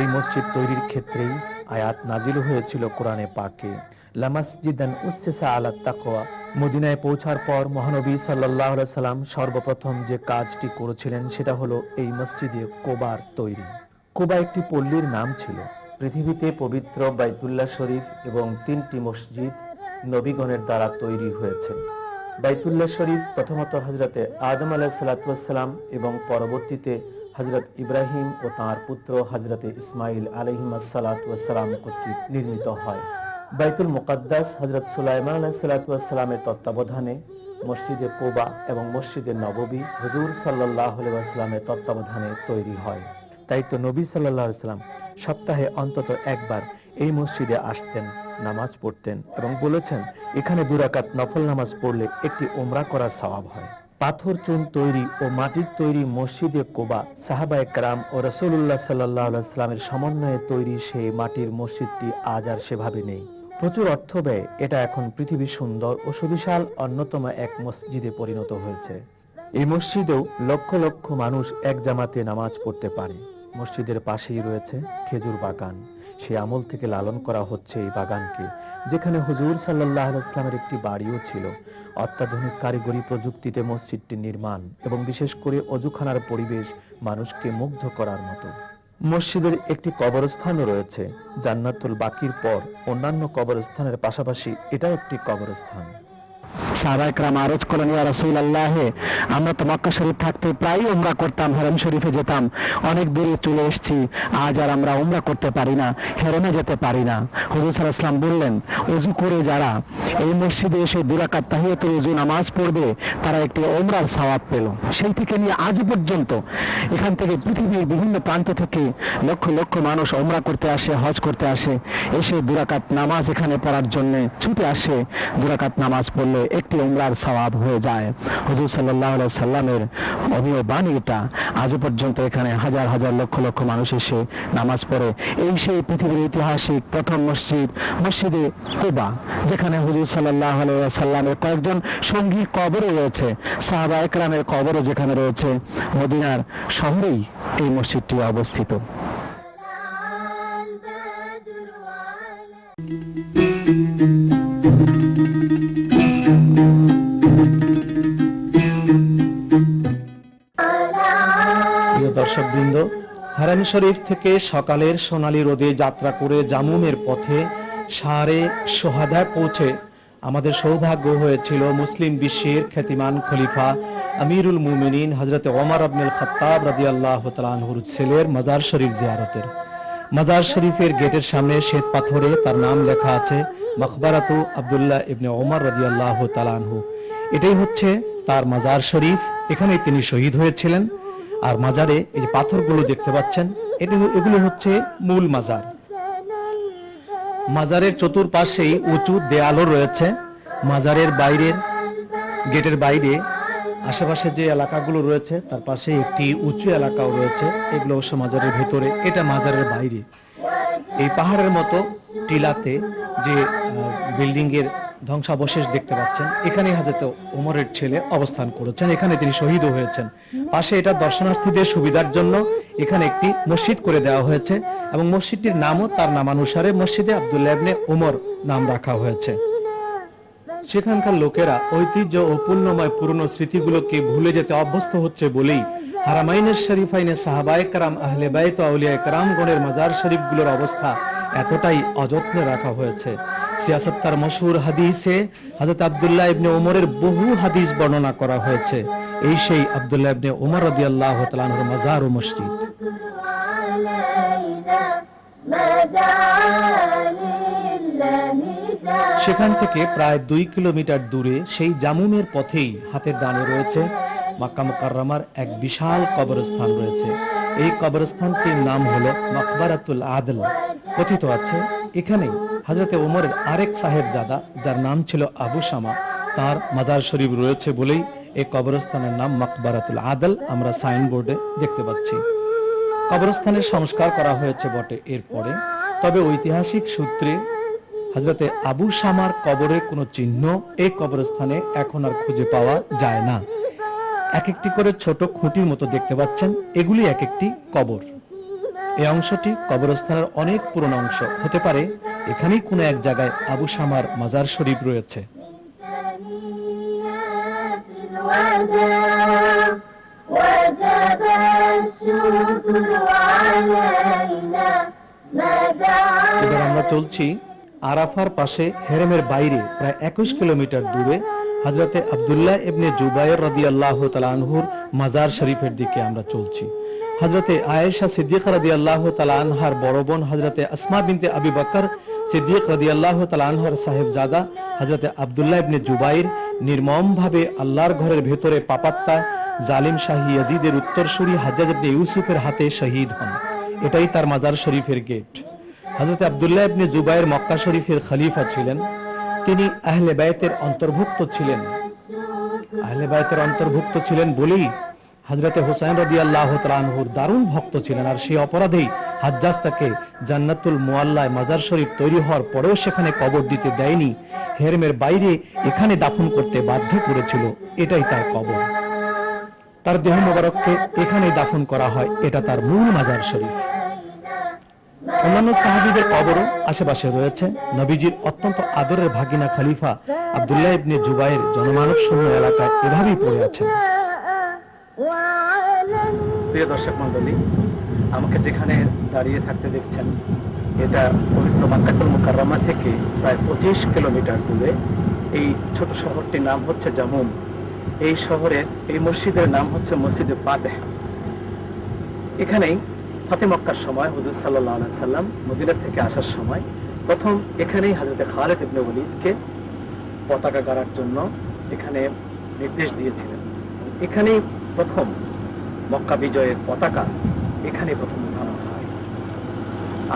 এই মসজিদ তৈরির ক্ষেত্রেই আয়াত নাজিল হয়েছিল কোরআনে পাকে, লামাসজিদান উসসিসা আলা তাকওয়া। মদিনায় পৌঁছার পর মহানবী সাল্লাল্লাহু আলাইহি সাল্লাম সর্বপ্রথম যে কাজটি করেছিলেন সেটা হলো এই মসজিদে কুবার তৈরি। কুবা একটি পল্লীর নাম ছিল। পৃথিবীতে পবিত্র বাইতুল্লাহ শরীফ এবং 3টি মসজিদ নবীগণের দ্বারা তৈরি হয়েছে। বাইতুল্লাহ শরীফ প্রথমত হযরতে আদম আলাইহিস সালাতু ওয়াস সালাম এবং পরবর্তীতে হযরত ইব্রাহিম ও তাঁর পুত্র হযরতে ইসমাইল আলাইহিস সালাতু ওয়াস সালাম কর্তৃক নির্মিত হয়। বাইতুল মুকাদ্দাস হযরত সুলাইমান আলাইহিস সালাতু ওয়াস সালামের তত্ত্বাবধানে, মসজিদে কুবা এবং মসজিদে নববী হুজুর সাল্লাল্লাহু আলাইহি ওয়াসাল্লামের তত্ত্বাবধানে তৈরি হয়। তাই তো নবী সাল্লাল্লাহু আলাইহি ওয়াসাল্লাম সপ্তাহে অন্তত একবার এই মসজিদে আসতেন, নামাজ পড়তেন এবং বলেছেন এখানে 2 রাকাত নফল নামাজ পড়লে একটি উমরা করার সওয়াব হয়। পাথর চুন তৈরি ও মাটির তৈরি মসজিদে কুবা সাহাবায়ে কেরাম ও রাসূলুল্লাহ সাল্লাল্লাহু আলাইহি ওয়াসাল্লামের সমন্বয়ে তৈরি সেই মাটির মসজিদটি আজ আর সেভাবে নেই। প্রচুর অর্থ ব্যয়ে এটা এখন পৃথিবীর সুন্দর ও সুবিশাল অন্যতম এক মসজিদে পরিণত হয়েছে। এই মসজিদেও লক্ষ লক্ষ মানুষ এক জামাতে নামাজ পড়তে পারে। মসজিদের পাশেই রয়েছে খেজুর বাগান। সেই আমল থেকে লালন করা হচ্ছে এই বাগানকে, যেখানে হুজুর সাল্লাল্লাহু আলাইহি ওয়াসাল্লামের একটি বাড়িও ছিল। অত্যাধুনিক কারিগরি প্রযুক্তিতে মসজিদটি নির্মাণ এবং বিশেষ করে অজুখানার পরিবেশ মানুষকে মুগ্ধ করার মতো। মসজিদের একটি কবরস্থানও রয়েছে। জান্নাতুল বাকির পর অন্যান্য কবরস্থানের পাশাপাশি এটাও একটি কবরস্থান। সাহাবায়ে কেরাম আরজ করলেন, ইয়া রাসূলুল্লাহ, আমরা তো মক্কা শরীফ থাকতে প্রায় উমরা করতাম, হেরম শরীফে যেতাম, অনেক দূরে চলে এসেছি, আজ আর আমরা উমরা করতে পারি না, হেরমে যেতে পারি না। হুজুর সাল্লাল্লাহু আলাইহি ওয়াসাল্লাম বললেন, ওযু করে যারা এই মসজিদে এসে 2 রাকাত তাহিয়াতুল ওযু নামাজ পড়বে তারা একটি উমরার সওয়াব পেল। সেই থেকে নিয়ে আজ পর্যন্ত এখান থেকে পৃথিবীর বিভিন্ন প্রান্ত থেকে লক্ষ লক্ষ মানুষ উমরা করতে আসে, হজ করতে আসে, এসে 2 রাকাত নামাজ এখানে পড়ার জন্য ছুটে আসে। 2 রাকাত নামাজ পড়লে একটি উমরার সওয়াব হয়ে যায়। হুজুর সাল্লাল্লাহু আলাইহি সাল্লামের অমীয় বাণী এটা। আজ পর্যন্ত এখানে হাজার হাজার লক্ষ লক্ষ মানুষ এসে নামাজ পড়ে। এই সেই পৃথিবীর ঐতিহাসিক প্রথম মসজিদ, মসজিদে কুবা, যেখানে হুজুর সাল্লাল্লাহু আলাইহি ওয়াসাল্লামের কয়েকজন সঙ্গী কবরও রয়েছে, সাহাবায়ে কেরামের কবরও যেখানে রয়েছে। মদিনার শহরেই এই মসজিদটি অবস্থিত। প্রিয় দর্শকবৃন্দ, হারাম শরীফ থেকে সকালের সোনালী রোদে যাত্রা করে জামুমের পথে শারে সোহাদা পৌঁছে আমাদের সৌভাগ্য হয়েছিল মুসলিম বিশ্বের খ্যাতিমান খলিফা আমিরুল মুমিনিন হযরত ওমর ইবনুল খাত্তাব রাদিয়াল্লাহু তাআলা আনহুর ছেলের মাজার শরীফ জিয়ারতের। মাজার শরীফের গেটের সামনে শ্বেত পাথরে তার নাম লেখা আছে মাকবারাতু আব্দুল্লাহ ইবনে ওমর রাদিয়াল্লাহু তাআলা আনহু। এটাই হচ্ছে তার মাজার শরীফ, এখানে তিনি শহীদ হয়েছিলেন। আর মাজারে এই যে পাথরগুলো দেখতে পাচ্ছেন, এগুলো হচ্ছে মূল মাজার। মাজারের চতুর্পাশেই উঁচু দেয়ালও রয়েছে। মাজারের বাইরের গেটের বাইরে আশেপাশে যে এলাকাগুলো রয়েছে তার পাশে একটি উঁচু এলাকাও রয়েছে। এগুলো অবশ্য মাজারের ভেতরে, এটা মাজারের বাইরে। এই পাহাড়ের মতো টিলাতে যে বিল্ডিং এর ধ্বংসাবশেষ দেখতে পাচ্ছেন, এখানে হযরত ওমরের ছেলে অবস্থান করেছেন, এখানে তিনি শহীদও হয়েছেন। পাশে এটা দর্শনার্থীদের সুবিধার জন্য এখানে একটি মসজিদ করে দেওয়া হয়েছে এবং মসজিদটির নামও তার নামানুসারে মসজিদে আব্দুল্লাহ ইবনে ওমর নাম রাখা হয়েছে। সেখানকার লোকেরা ঐতিহ্য ও পুণ্যময় পুরনো স্মৃতিগুলোকে ভুলে যেতে অভ্যস্ত হচ্ছে বলেই হারামাইনের শরীফাইনে সাহাবায়ে কেরাম, আহলে বাইত ও আউলিয়ায়ে কেরামগণের মাজার শরীফগুলোর অবস্থা এতটাই অযত্নে রাখা হয়েছে। সিয়াসত্তার মশহুর হাদিসে হযরত আব্দুল্লাহ ইবনে ওমরের বহু হাদিস বর্ণনা করা হয়েছে। এই সেই আব্দুল্লাহ ইবনে ওমর রাদিয়াল্লাহু তাআলা আনহুর মাজার ও মসজিদ। সেখান থেকে প্রায় 2 কিলোমিটার দূরে সেই জামুমের পথেই হাতের ডানে রয়েছে মক্কা মুকাররমার এক বিশাল কবরস্থান রয়েছে। এই কবরস্থানটির নাম হলো মাকবারাতুল আদল। কথিত আছে এখানেই হযরতে ওমরের আরেক সাহেবজাদা যার নাম ছিল আবু শামা, তার মাজার শরীফ রয়েছে বলেই এই কবরস্থানের নাম মাকবারাতুল আদল আমরা সাইনবোর্ডে দেখতে পাচ্ছি। কবরস্থানের সংস্কার করা হয়েছে বটে এরপরে, তবে ঐতিহাসিক সূত্রে হযরতে আবু শামার কবরের কোনো চিহ্ন এই কবরস্থানে এখন আর খুঁজে পাওয়া যায় না। এক একটি করে ছোট খুঁটির মতো দেখতে পাচ্ছেন, এগুলি এক একটি কবর। এই অংশটি কবরস্থানের অনেক পুরনো অংশ হতে পারে, এখানেই কোনো এক জায়গায় আবু শামার মাজার শরীফ রয়েছে। এবার আমরা চলছি আরাফার পাশে হেরেমের বাইরে প্রায় 21 কিলোমিটার দূরে হযরতে আব্দুল্লাহ ইবনে জুবায়ের রাদিয়াল্লাহু তাআলা আনহুর মাজার শরীফের দিকে আমরা চলছি। হযরতে আয়েশা সিদ্দিকা রাদিয়াল্লাহু তাআলা আনহার বড় বোন হযরতে আসমা বিনতে আবি বকর সিদ্দিক রাদিয়াল্লাহু তাআলা আনহার সাহেবজাদা হযরতে আব্দুল্লাহ ইবনে জুবায়ের নির্মমভাবে আল্লাহর ঘরের ভেতরে পাপাত্তা জালিম শাহী ইয়াজিদের উত্তরসূরি হাজ্জাজ ইবনে ইউসুফের হাতে শহীদ হন। এটাই তার মাজার শরীফের গেট। হযরত আব্দুল্লাহ ইবনে জুবায়ের মক্কা শরীফের খলিফা ছিলেন। তিনি আহলে বায়তের অন্তর্ভুক্ত ছিলেন। আহলে বায়তের অন্তর্ভুক্ত ছিলেন বলেই হযরতে হুসাইন রাদিয়াল্লাহু তাআলা আনহুর দারুণ ভক্ত ছিলেন। আর সেই অপরাধেই হাজ্জাজ তাকে জান্নাতুল মুআল্লায় মাজার শরীফ তৈরি হওয়ার পরেও সেখানে কবর দিতে দেয়নি, হেরেমের বাইরে এখানে দাফন করতে বাধ্য করেছিল। এটাই তার কবর। তার দেহ মোবারককে এখানেই দাফন করা হয়, এটা তার মূল মাজার শরীফ। অন্যান্য সাহাবীদের কবরও আশেপাশে রয়েছে। নবীজির অত্যন্ত আদরের ভাগিনা খলিফা আব্দুল্লাহ ইবনে জুবায়ের জনমানব শূন্য এলাকায় এভাবেই পড়ে আছেন। প্রিয় দর্শক মণ্ডলী, আমাকে যেখানে দাঁড়িয়ে থাকতে দেখছেন, এটা পবিত্র মক্কাতুল মুকাররমা থেকে প্রায় 25 কিলোমিটার দূরে। এই ছোট শহরটির নাম হচ্ছে জামুম। এই শহরের এই মসজিদের নাম হচ্ছে মসজিদে ফাতেহ। এখানেই ফাতে মক্কার সময় হুজুর সাল্লাল্লাহু আলাইহি সাল্লাম মদিনা থেকে আসার সময় প্রথম এখানেই হযরত খালিদ ইবনে ওয়ালিদকে পতাকা গাড়ার জন্য এখানে নির্দেশ দিয়েছিলেন। এখানেই প্রথম মক্কা বিজয়ের পতাকা এখানে প্রথম উঠানো হয়।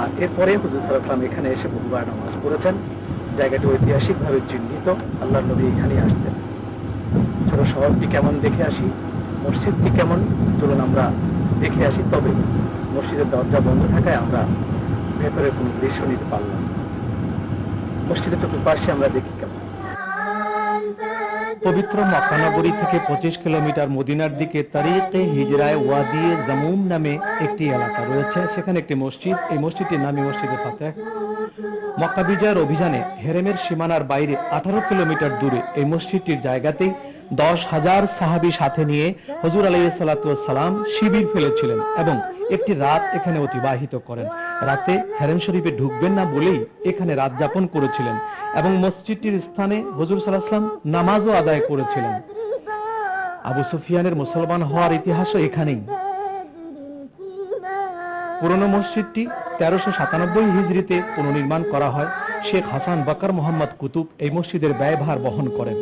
আর এরপরে হুজুর সাল্লাল্লাহু আলাইহি সাল্লাম এখানে এসে বহুবার নামাজ পড়েছেন। জায়গাটি ঐতিহাসিকভাবে চিহ্নিত। আল্লাহর নবী এখানেই আসতেন। ছোট শহরটি কেমন দেখে আসি, মসজিদটি কেমন চলুন আমরা দেখে আসি। তবে মসজিদের দরজা বন্ধ থাকায় আমরা ভেতরে কোনো দৃশ্য নিতে পারলাম। মসজিদের চতুর্পাশে আমরা দেখি কেমন। পবিত্র মক্কা নগরী থেকে 25 কিলোমিটার মদিনার দিকে তারিকে হিজরায় ওয়াদি জামুম নামে একটি এলাকা রয়েছে। সেখানে একটি মসজিদ, এই মসজিদটির নামই মসজিদে ফাতেহ। মক্কা বিজয়ের অভিযানে হেরেমের সীমানার বাইরে 18 কিলোমিটার দূরে এই মসজিদটির জায়গাতেই 10,000 সাহাবী সাথে নিয়ে হুজুর আলাইহিস সালাতু ওয়াস সালাম শিবির ফেলেছিলেন এবং একটি রাত এখানে অতিবাহিত করেন। রাতে হেরেম শরীফে ঢুকবেন না বলেই এখানে রাত যাপন করেছিলেন এবং মসজিদটির স্থানে হুজুর সাল্লাল্লাহু আলাইহি ওয়াসাল্লাম নামাজও আদায় করেছিলেন। আবু সুফিয়ানের মুসলমান হওয়ার ইতিহাসও এখানেই। পুরনো মসজিদটি 1397 হিজরিতে পুনর্নির্মাণ করা হয়। শেখ হাসান বাকর মোহাম্মদ কুতুব এই মসজিদের ব্যয়ভার বহন করেন।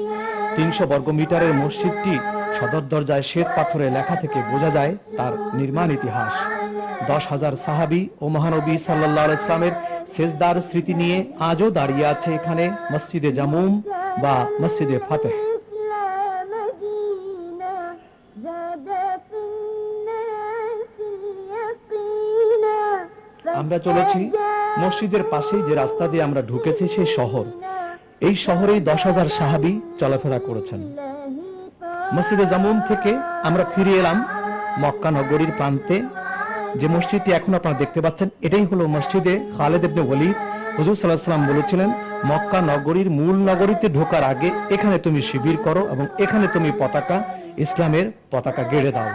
300 বর্গ মিটারের মসজিদটি সদর দরজায় শ্বেত পাথরে লেখা থেকে বোঝা যায় তার নির্মাণ ইতিহাস। 10,000 সাহাবী ও মহানবী সাল্লাল্লাহু আলাইহি ওয়াসাল্লামের সেজদার স্মৃতি নিয়ে আজও দাঁড়িয়ে আছে এখানে মসজিদে জামুম বা মসজিদে ফাতেহ। আমরা চলেছি মসজিদের পাশেই যে রাস্তা দিয়ে আমরা ঢুকেছি সেই শহর। এই শহরেই 10,000 সাহাবী চলাফেরা করেছেন। মসজিদে জামুম থেকে আমরা ফিরে এলাম মক্কা নগরীর প্রান্তে। যে মসজিদটি এখন আপনারা দেখতে পাচ্ছেন, এটাই হলো মসজিদে খালিদ ইবনে ওয়ালিদ। হুজুর সাল্লাল্লাহু আলাইহি ওয়াসাল্লাম বলেছিলেন, মক্কা নগরীর মূল নগরীতে ঢোকার আগে এখানে তুমি শিবির করো এবং এখানে তুমি পতাকা, ইসলামের পতাকা গেড়ে দাও।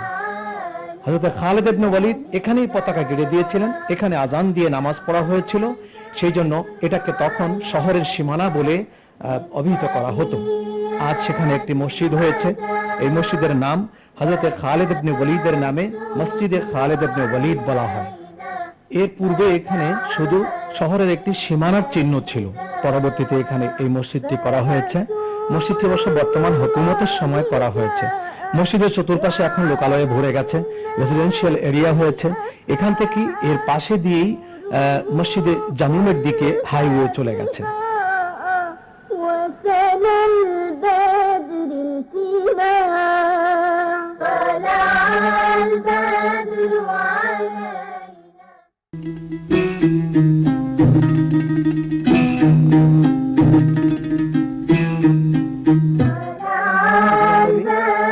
হযরত খালিদ ইবনে ওয়ালিদ এখানেই পতাকা গেড়ে দিয়েছিলেন। এখানে আজান দিয়ে নামাজ পড়া হয়েছিল, সেই জন্য এটাকে তখন শহরের সীমানা বলে অভিহিত করা হতো। আজ সেখানে একটি মসজিদ হয়েছে। এই মসজিদের নাম হযরত খালিদ ইবনে ওয়ালিদের নামে মসজিদে খালিদ ইবনে ওয়ালিদ বলা হয়। এর পূর্বে এখানে শুধু শহরের একটি সীমানার চিহ্ন ছিল। পরবর্তীতে এখানে এই মসজিদটি করা হয়েছে। মসজিদটি অবশ্য বর্তমান হুকুমতের সময় করা হয়েছে। মসজিদের চতুর্পাশে এখন লোকালয়ে ভরে গেছে, রেসিডেন্সিয়াল এরিয়া হয়েছে। এখান থেকে এর পাশে দিয়েই মসজিদে জামুমের দিকে হাইওয়ে চলে গেছে।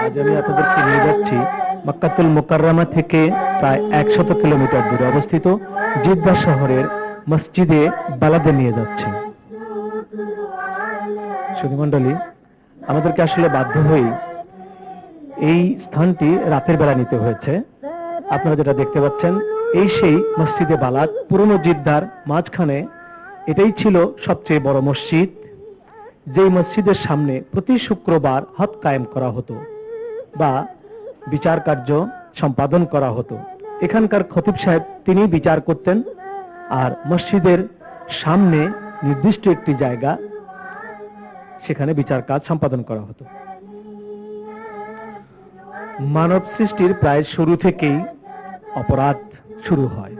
আজ আমি আপনাদেরকে নিয়ে যাচ্ছি মক্কাতুল মুকাররমা থেকে প্রায় 100 কিলোমিটার দূরে অবস্থিত জিদ্দা শহরের মসজিদে বালাদে নিয়ে যাচ্ছি। সুধীমণ্ডলী, আমাদেরকে আসলে বাধ্য হয়ে এই স্থানটি রাতের বেলা নিতে হয়েছে। আপনারা যেটা দেখতে পাচ্ছেন এই সেই মসজিদে বালাদ, পুরনো জিদ্দার মাঝখানে এটাই ছিল সবচেয়ে বড় মসজিদ, যেই মসজিদের সামনে প্রতি শুক্রবার হদ কায়েম করা হতো বা বিচার কার্য সম্পাদন করা হতো। এখানকার খতিব সাহেব তিনি বিচার করতেন, আর মসজিদের সামনে নির্দিষ্ট একটি জায়গা, সেখানে বিচার কাজ সম্পাদন করা হতো। মানব সৃষ্টির প্রায় শুরু থেকেই অপরাধ শুরু হয়,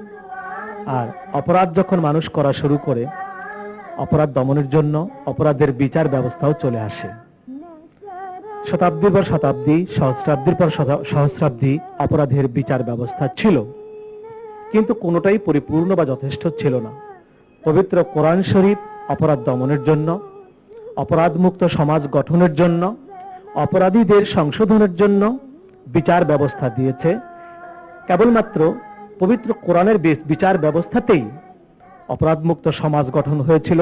আর অপরাধ যখন মানুষ করা শুরু করে, অপরাধ দমনের জন্য অপরাধের বিচার ব্যবস্থাও চলে আসে। শতাব্দীর পর শতাব্দী, সহস্রাব্দীর পর সহস্রাব্দী অপরাধের বিচার ব্যবস্থা ছিল, কিন্তু কোনোটাই পরিপূর্ণ বা যথেষ্ট ছিল না। পবিত্র কোরআন শরীফ অপরাধ দমনের জন্য, অপরাধ মুক্ত সমাজ গঠনের জন্য, অপরাধীদের সংশোধনের জন্য বিচার ব্যবস্থা দিয়েছে। কেবলমাত্র পবিত্র কোরআনের বিচার ব্যবস্থাতেই অপরাধ মুক্ত সমাজ গঠন হয়েছিল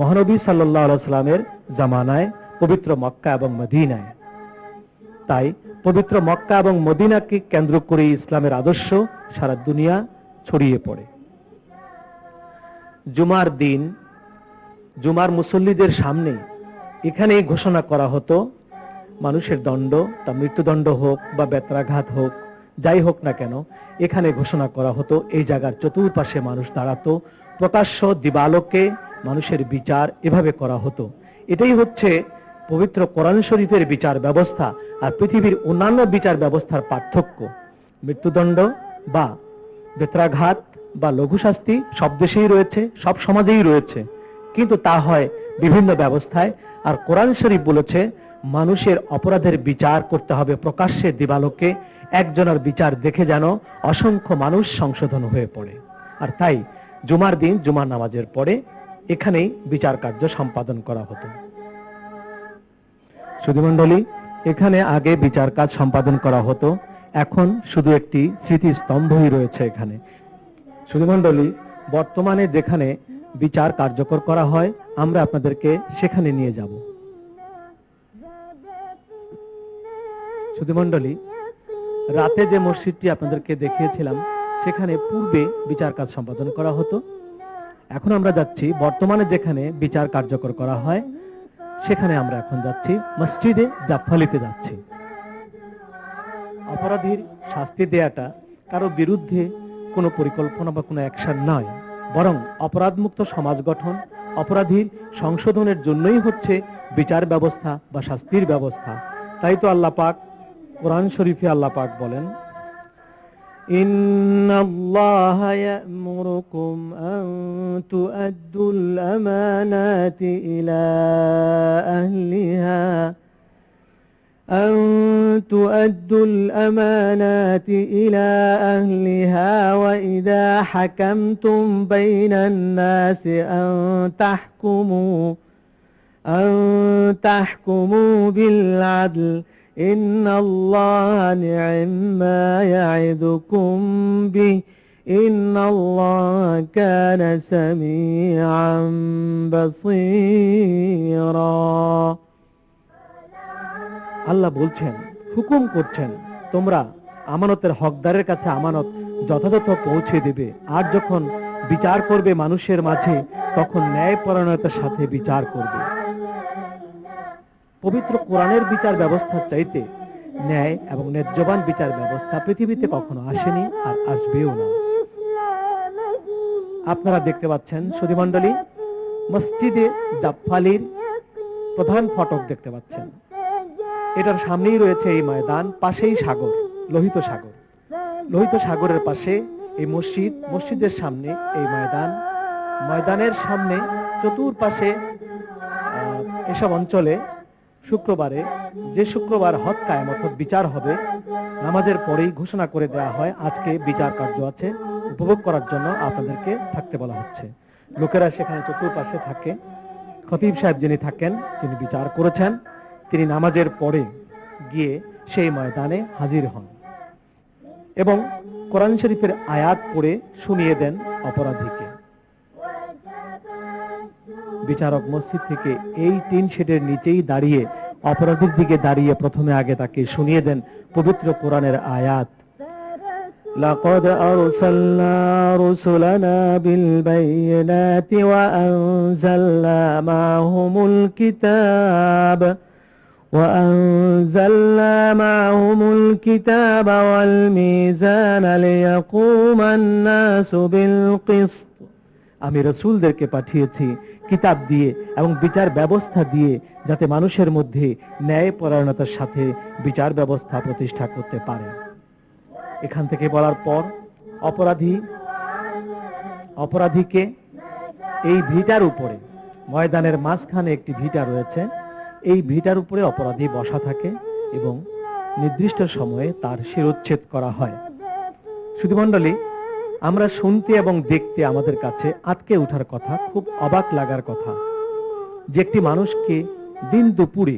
মহানবী সাল্লাল্লাহু আলাইহি সাল্লামের জামানায়, পবিত্র মক্কা এবং মদিনায়। তাই পবিত্র মক্কা এবং মদিনাকে কেন্দ্র করে ইসলামের আদর্শ সারা দুনিয়া ছড়িয়ে পড়ে। জুমার দিন জুমার মুসল্লিদের সামনে এখানেই ঘোষণা করা হতো মানুষের দণ্ড, তা মৃত্যুদণ্ড হোক বা বেত্রাঘাত হোক, যাই হোক না কেন, এখানে ঘোষণা করা হতো। এই জায়গার চতুর্পাশে মানুষ দাঁড়াতো, প্রকাশ্য দিবালোকে মানুষের বিচার এভাবে করা হতো। এটাই হচ্ছে পবিত্র কোরআন শরীফের বিচার ব্যবস্থা আর পৃথিবীর অন্যান্য বিচার ব্যবস্থার পার্থক্য। মৃত্যুদণ্ড বা বেত্রাঘাত বা লঘু শাস্তি সব দেশেই রয়েছে, সব সমাজেই রয়েছে, কিন্তু তা হয় বিভিন্ন ব্যবস্থায়। আর কোরআন শরীফ বলেছে মানুষের অপরাধের বিচার করতে হবে প্রকাশ্যে দিবালোকে, একজনের বিচার দেখে যেন অসংখ্য মানুষ সংশোধন হয়ে পড়ে। আর তাই জুমার দিন জুমার নামাজের পরে এখানেই বিচার কার্য সম্পাদন করা হতো। সুধীমণ্ডলী, এখানে আগে বিচার কাজ সম্পাদন করা হতো, এখন শুধু একটি স্মৃতিস্তম্ভই রয়েছে এখানে। সুধীমণ্ডলী, বর্তমানে যেখানে বিচার কার্যকর করা হয় আমরা আপনাদেরকে সেখানে নিয়ে যাব। সুধীমণ্ডলী, রাতে যে মসজিদটি আপনাদেরকে দেখিয়েছিলাম সেখানে পূর্বে বিচার কাজ সম্পাদন করা হতো। এখন আমরা যাচ্ছি বর্তমানে যেখানে বিচার কার্যকর করা হয় সেখানে আমরা এখন যাচ্ছি, মসজিদে জাফফালিতে যাচ্ছি। অপরাধীর শাস্তি দেয়াটা কারো বিরুদ্ধে কোনো পরিকল্পনা বা কোনো অ্যাকশন নয়, বরং অপরাধমুক্ত সমাজ গঠন, অপরাধীর সংশোধনের জন্যই হচ্ছে বিচার ব্যবস্থা বা শাস্তির ব্যবস্থা। তাই তো আল্লাহ পাক কোরআন শরীফে আল্লাহ পাক বলেন, ইন্নাল্লাহা ইয়া'মুরুকুম আন তু'আদ্দুল আমানাতি ইলা আহলিহা وإذا حكمتم بين الناس أن تحكموا بالعدل إن الله نعم ما يعظكم به إن الله كان سميعا بصيرا। আল্লাহ বলছেন, হুকুম করছেন, তোমরা আমানতের হকদারের কাছে আমানত যথাযথ পৌঁছে দেবে, আর যখন বিচার করবে মানুষের মাঝে তখন ন্যায়পরায়ণতার সাথে বিচার করবে। পবিত্র কোরআনের বিচার ব্যবস্থার চাইতে ন্যায় এবং ন্যায্যবান বিচার ব্যবস্থা পৃথিবীতে কখনো আসেনি আর আসবেও না। আপনারা দেখতে পাচ্ছেন সুধী মণ্ডলী, মসজিদে জাফফালির প্রধান ফটক দেখতে পাচ্ছেন। এটার সামনেই রয়েছে এই ময়দান, পাশেই সাগর, লোহিত সাগর। লোহিত সাগরের পাশে এই মসজিদ, মসজিদের সামনে এই ময়দান, ময়দানের সামনে চতুর্পাশে এসব অঞ্চলে শুক্রবারে, যে শুক্রবার হদ কায়েম অর্থাৎ বিচার হবে, নামাজের পরেই ঘোষণা করে দেওয়া হয় আজকে বিচার কার্য আছে, উপভোগ করার জন্য আপনাদেরকে থাকতে বলা হচ্ছে। লোকেরা সেখানে চতুর্পাশে থাকে। খতিব সাহেব যিনি থাকেন, যিনি বিচার করেছেন, তিনি নামাজের পরে গিয়ে সেই ময়দানে হাজির হন এবং কোরআন শরীফের আয়াত পড়ে শুনিয়ে দেন অপরাধীকে। বিচারক মসজিদ থেকে এই টিন শেডের নিচেই দাঁড়িয়ে অপরাধীর দিকে দাঁড়িয়ে প্রথমে আগে তাকে শুনিয়ে দেন পবিত্র কোরআনের আয়াত। লাকাদ আরসালনা রুসুলানা বিল বাইয়িনাতি ওয়া আনজালনা মা'হুমুল কিতাব ওয়াল মিজানা লিয়াকুমান নাসু বিল কিসত। আমি রাসূলদেরকে পাঠিয়েছি কিতাব দিয়ে এবং বিচার ব্যবস্থা দিয়ে, যাতে মানুষের মধ্যে ন্যায় পরায়ণতার সাথে বিচার ব্যবস্থা প্রতিষ্ঠা করতে পারে। এখান থেকে বলার পর অপরাধীকে এই ভিটার উপরে, ময়দানের মাঝখানে একটি ভিটা রয়েছে, এই ভিটার উপরে অপরাধী বসা থাকে এবং নির্দিষ্ট সময়ে তার শিরোচ্ছেদ করা হয়। সুধী মণ্ডলী, আমরা শুনতে এবং দেখতে আমাদের কাছে আটকে ওঠার কথা, খুব অবাক লাগার কথা যে একটি মানুষকে দিন দুপুরে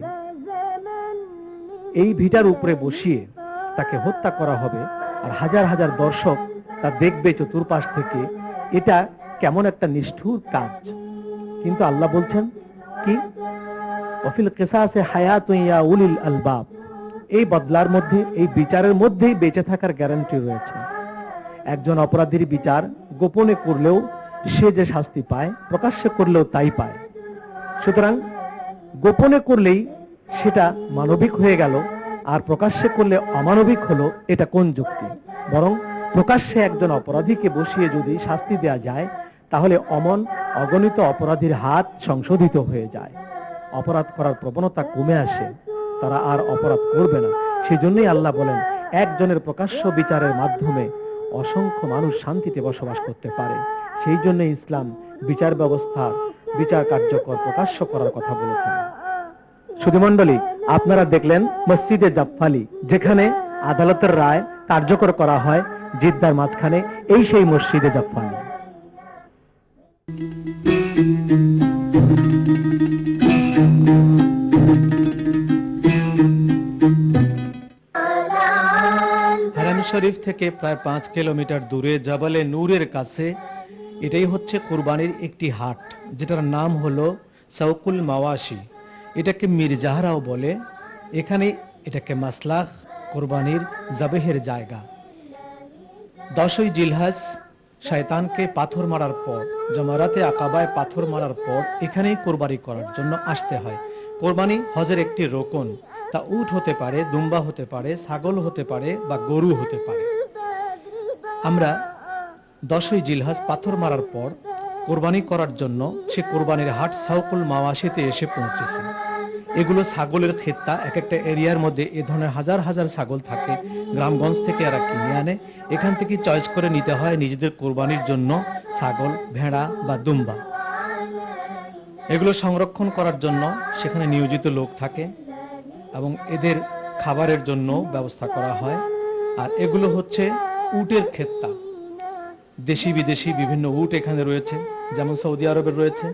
এই ভিটার উপরে বসিয়ে তাকে হত্যা করা হবে আর হাজার হাজার দর্শক তা দেখবে চতুর্পাশ থেকে। এটা কেমন একটা নিষ্ঠুর কাজ। কিন্তু আল্লাহ বলছেন কি, ওয়াফিল কিসাসে হায়াতুন ইয়া উলিল আলবাব। এই বদলার মধ্যে, এই বিচারের মধ্যেই বেঁচে থাকার গ্যারান্টি রয়েছে। একজন অপরাধীর বিচার গোপনে করলেও সে যে শাস্তি পায়, প্রকাশ্যে করলেও তাই পায়। সুতরাং গোপনে করলেই সেটা মানবিক হয়ে গেল, আর প্রকাশ্যে করলে অমানবিক হলো, এটা কোন যুক্তি? বরং প্রকাশ্যে একজন অপরাধীকে বসিয়ে যদি শাস্তি দেয়া যায়, তাহলে অগণিত অপরাধীর হাত সংশোধিত হয়ে যায়, অপরাধ করার প্রবণতা কমে আসে, তারা আর অপরাধ করবে না। সেজন্যই আল্লাহ বলেন, একজনের প্রকাশ্য বিচারের মাধ্যমে অসংখ্য মানুষ শান্তিতে বসবাস করতে পারে। সেই জন্য ইসলাম বিচার ব্যবস্থার, বিচার কার্যকর প্রকাশ্য করার কথা বলেছেন। সুধী মণ্ডলী, আপনারা দেখলেন মসজিদে জাফফালি, যেখানে আদালতের রায় কার্যকর করা হয় জিদ্দার মাঝখানে, এই সেই মসজিদে জাফফালি। হারাম শরীফ থেকে প্রায় 5 কিলোমিটার দূরে জাবালে নূরের কাছে এটাই হচ্ছে কুরবানির একটি হাট, যেটার নাম হলো সাউকুল মাওয়াশি। এটাকে মির্জাহরাও বলে। এখানে এটাকে মাসলাখ, কোরবানির জাবেহের জায়গা। 10ই জিলহজ শয়তানকে পাথর মারার পর, জমারাতে আকাবায় পাথর মারার পর এখানেই কোরবানি করার জন্য আসতে হয়। কোরবানি হজের একটি রোকন। তা উট হতে পারে, দুম্বা হতে পারে, ছাগল হতে পারে বা গরু হতে পারে। আমরা 10ই জিলহজ পাথর মারার পর কোরবানি করার জন্য সে কোরবানির হাট সাউকুল মাওয়াশিতে এসে পৌঁছেছে। এগুলো ছাগলের খেত্তা। এক একটা এরিয়ার মধ্যে এ ধরনের হাজার হাজার ছাগল থাকে। গ্রামগঞ্জ থেকে এরা কিনে আনে। এখান থেকে চয়েস করে নিতে হয় নিজেদের কোরবানির জন্য ছাগল, ভেড়া বা দুম্বা। এগুলো সংরক্ষণ করার জন্য সেখানে নিয়োজিত লোক থাকে এবং এদের খাবারের জন্য ব্যবস্থা করা হয়। আর এগুলো হচ্ছে উটের খেত্তা। দেশি বিদেশি বিভিন্ন উট এখানে রয়েছে, যেমন সৌদি আরবের রয়েছে,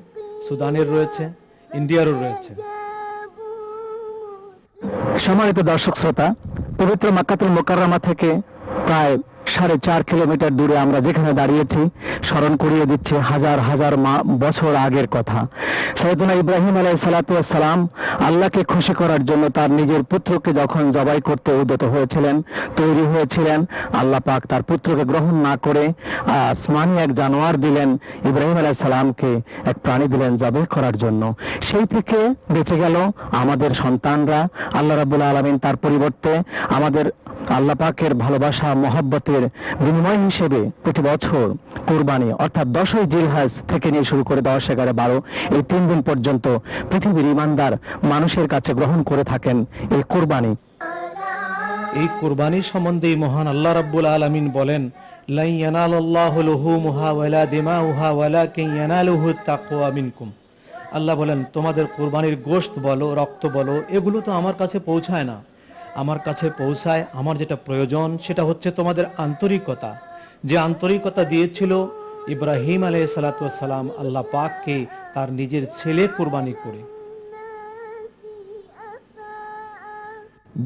সুদানের রয়েছে, ইন্ডিয়ারও রয়েছে। সম্মানিত দর্শক শ্রোতা, পবিত্র মক্কাতুল মুকাররমা থেকে প্রায় 4.5 কিলোমিটার দূরে আমরা যেখানে দাঁড়িয়েছি, স্মরণ করিয়ে দিচ্ছে হাজার হাজার বছর আগের কথা। সাইয়েদুনা ইব্রাহিম আলাইহিস সালাতু ওয়াস সালাম আল্লাহকে খুশি করার জন্য তার নিজের পুত্রকে যখন জবাই করতে উদ্যত হয়েছিলেন, তৈরি হয়েছিলেন, আল্লাহ পাক তার পুত্রকে গ্রহণ না করে আসমানি এক জানোয়ার দিলেন, ইব্রাহিম আলাইহিস সালামকে এক প্রাণী দিলেন জবাই করার জন্য। সেই থেকে বেঁচে গেল আমাদের সন্তানরা। আল্লাহ রাব্বুল আলামিন তার পরিবর্তে আমাদের আল্লাহ পাকের ভালোবাসা মহব্বতের বিনিময় হিসেবে প্রতি বছর কোরবানি অর্থাৎ 10ই জিলহজ থেকে নিয়ে শুরু করে 10, 11, 12 এই 3 দিন পর্যন্ত পৃথিবীর ইমানদার মানুষের কাছে গ্রহণ করে থাকেন এই কোরবানি। এই কোরবানি সম্বন্ধে মহান আল্লাহ রাব্বুল আলামিন বলেন, লা ইয়ানালাল্লাহু লুহুমুহা ওয়ালা দিমাউহা ওয়ালাকিন ইয়ানালুহুত তাকওয়া মিনকুম। আল্লাহ বলেন, তোমাদের কোরবানির গোশত বলো, রক্ত বলো, এগুলো তো আমার কাছে পৌঁছায় না। আমার কাছে পৌঁছায় আমার যেটা প্রয়োজন, সেটা হচ্ছে তোমাদের আন্তরিকতা। যে আন্তরিকতা দিয়েছিল ইব্রাহিম আলাইহিস সালাতু ওয়াস সালাম আল্লাহ পাককে তার নিজের ছেলে কোরবানি করে।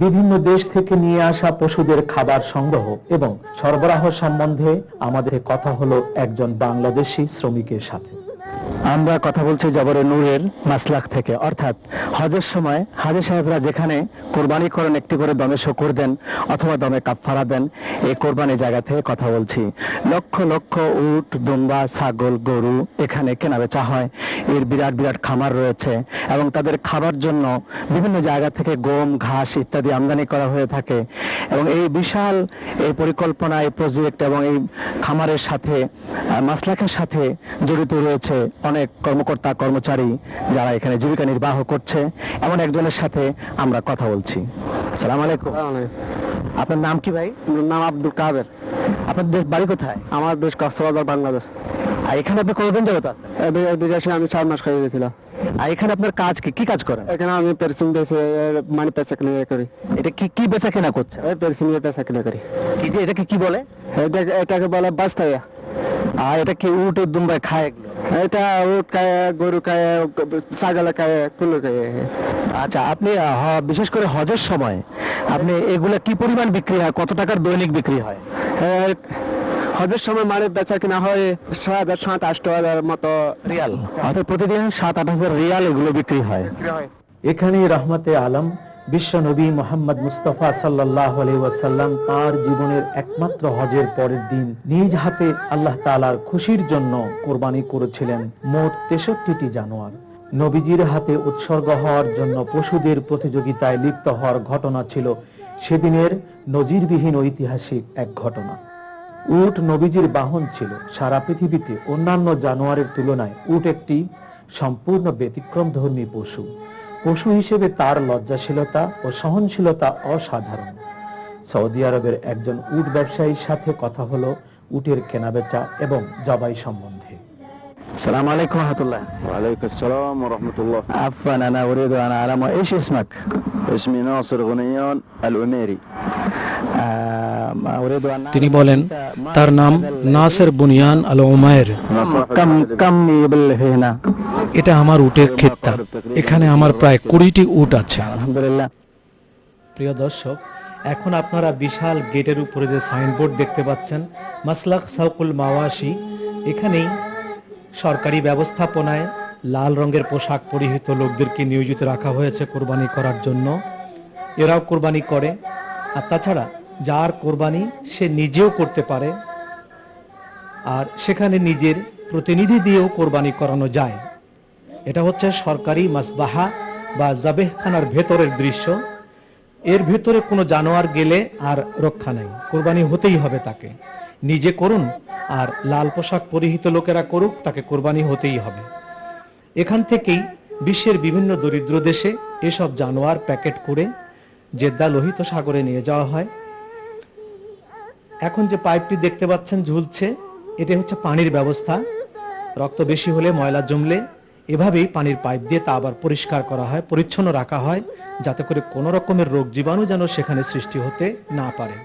বিভিন্ন দেশ থেকে নিয়ে আসা পশুদের খাবার সংগ্রহ এবং সরবরাহ সম্বন্ধে আমাদের কথা হলো একজন বাংলাদেশি শ্রমিকের সাথে। আমরা কথা বলছি জবরে নূরের মাসলাক থেকে, অর্থাৎ হজের সময় হাজী সাহেবরা যেখানে কোরবানি করেন, একটি করে দমে শকুর দেন অথবা দমে কাফফারা দেন, এই কোরবানি জায়গা থেকে কথা বলছি। লক্ষ লক্ষ উট, দুম্বা, ছাগল, গরু এখানে কেনা বেচা হয়। এর বিরাট বিরাট খামার রয়েছে এবং তাদের খাবার জন্য বিভিন্ন জায়গা থেকে গম, ঘাস ইত্যাদি আমদানি করা হয়ে থাকে। এবং এই বিশাল এই পরিকল্পনা, এই প্রজেক্ট এবং এই খামারের সাথে মাসলাকের সাথে জড়িত রয়েছে অনেক কর্মকর্তা কর্মচারী যারা এখানে জীবিকা নির্বাহ করছে। এমন একজনের সাথে আমরা কথা বলছি। আসসালামু আলাইকুম। আপনার নাম কি ভাই? নাম আব্দুল কাদের। আপনার দেশ বাড়ি কোথায়? আমার দেশ কক্সবাজার, বাংলাদেশ। আর এখানে আপনি কতদিন যাবত আছেন? বিদেশে আমি 4 মাস হয়ে গেছিলাম। আর এখানে আপনার কাজ কি? কি কাজ করেন? এখানে আমি পেরসিং বেচে মানে পেশা কিনে করি। এটা কি কি বেচা কেনা করছে? পেরসিং এর পেশা কিনে করি। কি যে এটাকে কি বলে? এটাকে বলে বাস্তায়া। আর এটা কি উট দুম্বায় খায় এগুলো? এটা উট খায়, গরু খায়, ছাগল খায়, কুলু খায়। আচ্ছা, আপনি বিশেষ করে হজের সময় আপনি এগুলা কি পরিমাণ বিক্রি হয়? কত টাকার দৈনিক বিক্রি হয়? হজের সময় মানে বেচা কিনা হয় 7,000-8,000 মতো রিয়াল। অর্থাৎ প্রতিদিন 7-8 রিয়াল এগুলো বিক্রি হয়। এখানে রহমতে আলম বিশ্ব নবী মোহাম্মদ মুস্তাফা সাল্লাল্লাহু আলাইহি ওয়াসাল্লাম তার জীবনের একমাত্র হজের পরের দিন নিজ হাতে আল্লাহ তাআলার খুশির জন্য কোরবানি করেছিলেন মোট 63টি জানোয়ার। নবীজির হাতে উৎসর্গ হওয়ার জন্য পশুদের প্রতিযোগিতায় লিপ্ত হওয়ার ঘটনা ছিল সেদিনের নজিরবিহীন ঐতিহাসিক এক ঘটনা। উট নবীজির বাহন ছিল। সারা পৃথিবীতে অন্যান্য জানোয়ারের তুলনায় উট একটি সম্পূর্ণ ব্যতিক্রমধর্মী পশু। পশু হিসেবে তার লজ্জাশীলতা ও সহনশীলতা অসাধারণ। সৌদি আরবের একজন উট ব্যবসায়ীর সাথে কথা হলো উটের কেনাবেচা এবং জবাই সম্বন্ধে। السلام عليكم ورحمة الله. وعليكم السلام ورحمة الله. عفوا أنا أريد أن أعلم إيش اسمك؟ اسمي ناصر غنيان العميري. أريد أن তিনি বলেন তার নাম নাসের বুনিয়ান আল উমায়ের। كم يبل هنا؟ এটা আমার উটের ক্ষেত্তা। এখানে আমার প্রায় 20টি উট আছে। الحمد لله. প্রিয় দর্শক, এখন আপনারা বিশাল গেটের উপরে যে সাইনবোর্ড দেখতে পাচ্ছেন, মাসলাক সাউকুল মাওয়াশি, এখানেই সরকারি ব্যবস্থাপনায় লাল রঙের পোশাক পরিহিত লোকদেরকে নিয়োজিত রাখা হয়েছে কোরবানি করার জন্য। এরাও কোরবানি করে। আর তাছাড়া যার কোরবানি সে নিজেও করতে পারে, আর সেখানে নিজের প্রতিনিধি দিয়েও কোরবানি করানো যায়। এটা হচ্ছে সরকারি মাসবাহা বা জাবেহখানার ভেতরের দৃশ্য। এর ভেতরে কোনো জানোয়ার গেলে আর রক্ষা নাই, কোরবানি হতেই হবে তাকে। নিজে করুন আর লাল পোশাক পরিহিত লোকেরা করুক, তাকে কোরবানি হতেই হবে। এখান থেকেই বিশ্বের বিভিন্ন দরিদ্র দেশে এসব জানোয়ার প্যাকেট করে জেদ্দা লোহিত সাগরে নিয়ে যাওয়া হয়। এখন যে পাইপটি দেখতে পাচ্ছেন ঝুলছে, এটা হচ্ছে পানির ব্যবস্থা। রক্ত বেশি হলে, ময়লা জমলে এভাবেই পানির পাইপ দিয়ে তা আবার পরিষ্কার করা হয়, পরিচ্ছন্ন রাখা হয়, যাতে করে কোনো রকমের রোগ জীবাণু যেন সেখানে সৃষ্টি হতে না পারে।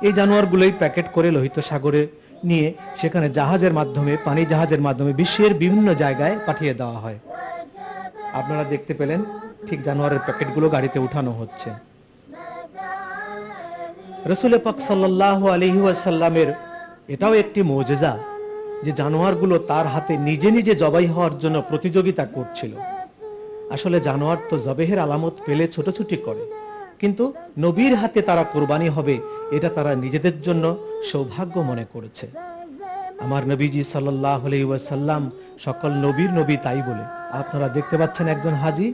এই জানোয়ারগুলোই প্যাকেট করে লোহিত সাগরে নিয়ে সেখানে জাহাজের মাধ্যমে, পানি জাহাজের মাধ্যমে বিশ্বের বিভিন্ন জায়গায় পাঠিয়ে দেওয়া হয়। আপনারা দেখতে পেলেন ঠিক জানোয়ারের প্যাকেটগুলো গাড়িতে উঠানো হচ্ছে। রাসূল পাক সাল্লাল্লাহু আলাইহি ওয়াসাল্লামের এটাও একটি মুজিজা যে জানোয়ারগুলো তার হাতে নিজে নিজে জবাই হওয়ার জন্য প্রতিযোগিতা করছিল। আসলে জানোয়ার তো জবেহের আলামত পেলে ছোটাছুটি করে, কিন্তু নবীর হাতে তারা কোরবানি হবে এটা তারা নিজেদের জন্য সৌভাগ্য মনে করেছে। আমার নবীজি সাল্লাল্লাহু আলাইহি ওয়াসাল্লাম সকল নবীর নবী, তাই বলে আপনারা দেখতে পাচ্ছেন একজন হাজী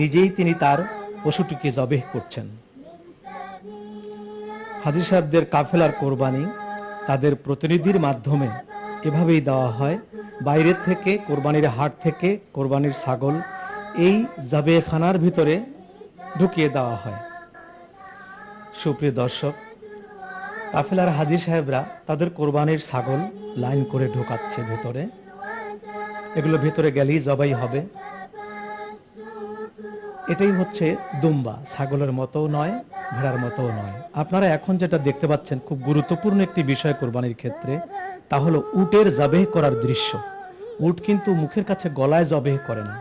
নিজেই তিনি তার পশুটিকে জবেহ করছেন। হাজী সাহেবদের কাফেলার কোরবানি তাদের প্রতিনিধির মাধ্যমে এভাবেই দেওয়া হয়। বাইরে থেকে কোরবানির হাট থেকে কোরবানির ছাগল এই জাবেখানার ভিতরে ঢুকিয়ে দেওয়া হয়। সুপ্রিয় দর্শক, কাফেলার হাজী সাহেবরা তাদের কোরবানির ছাগল লাইন করে ঢোকাচ্ছে ভেতরে। এগুলো ভেতরে গেলেই জবাই হবে। এটাই হচ্ছে দুম্বা, ছাগলের মতোও নয়, ভেড়ার মতোও নয়। আপনারা এখন যেটা দেখতে পাচ্ছেন খুব গুরুত্বপূর্ণ একটি বিষয় কোরবানির ক্ষেত্রে, তা হলো উটের জবেহ করার দৃশ্য। উট কিন্তু মুখের কাছে গলায় জবেহ করে না,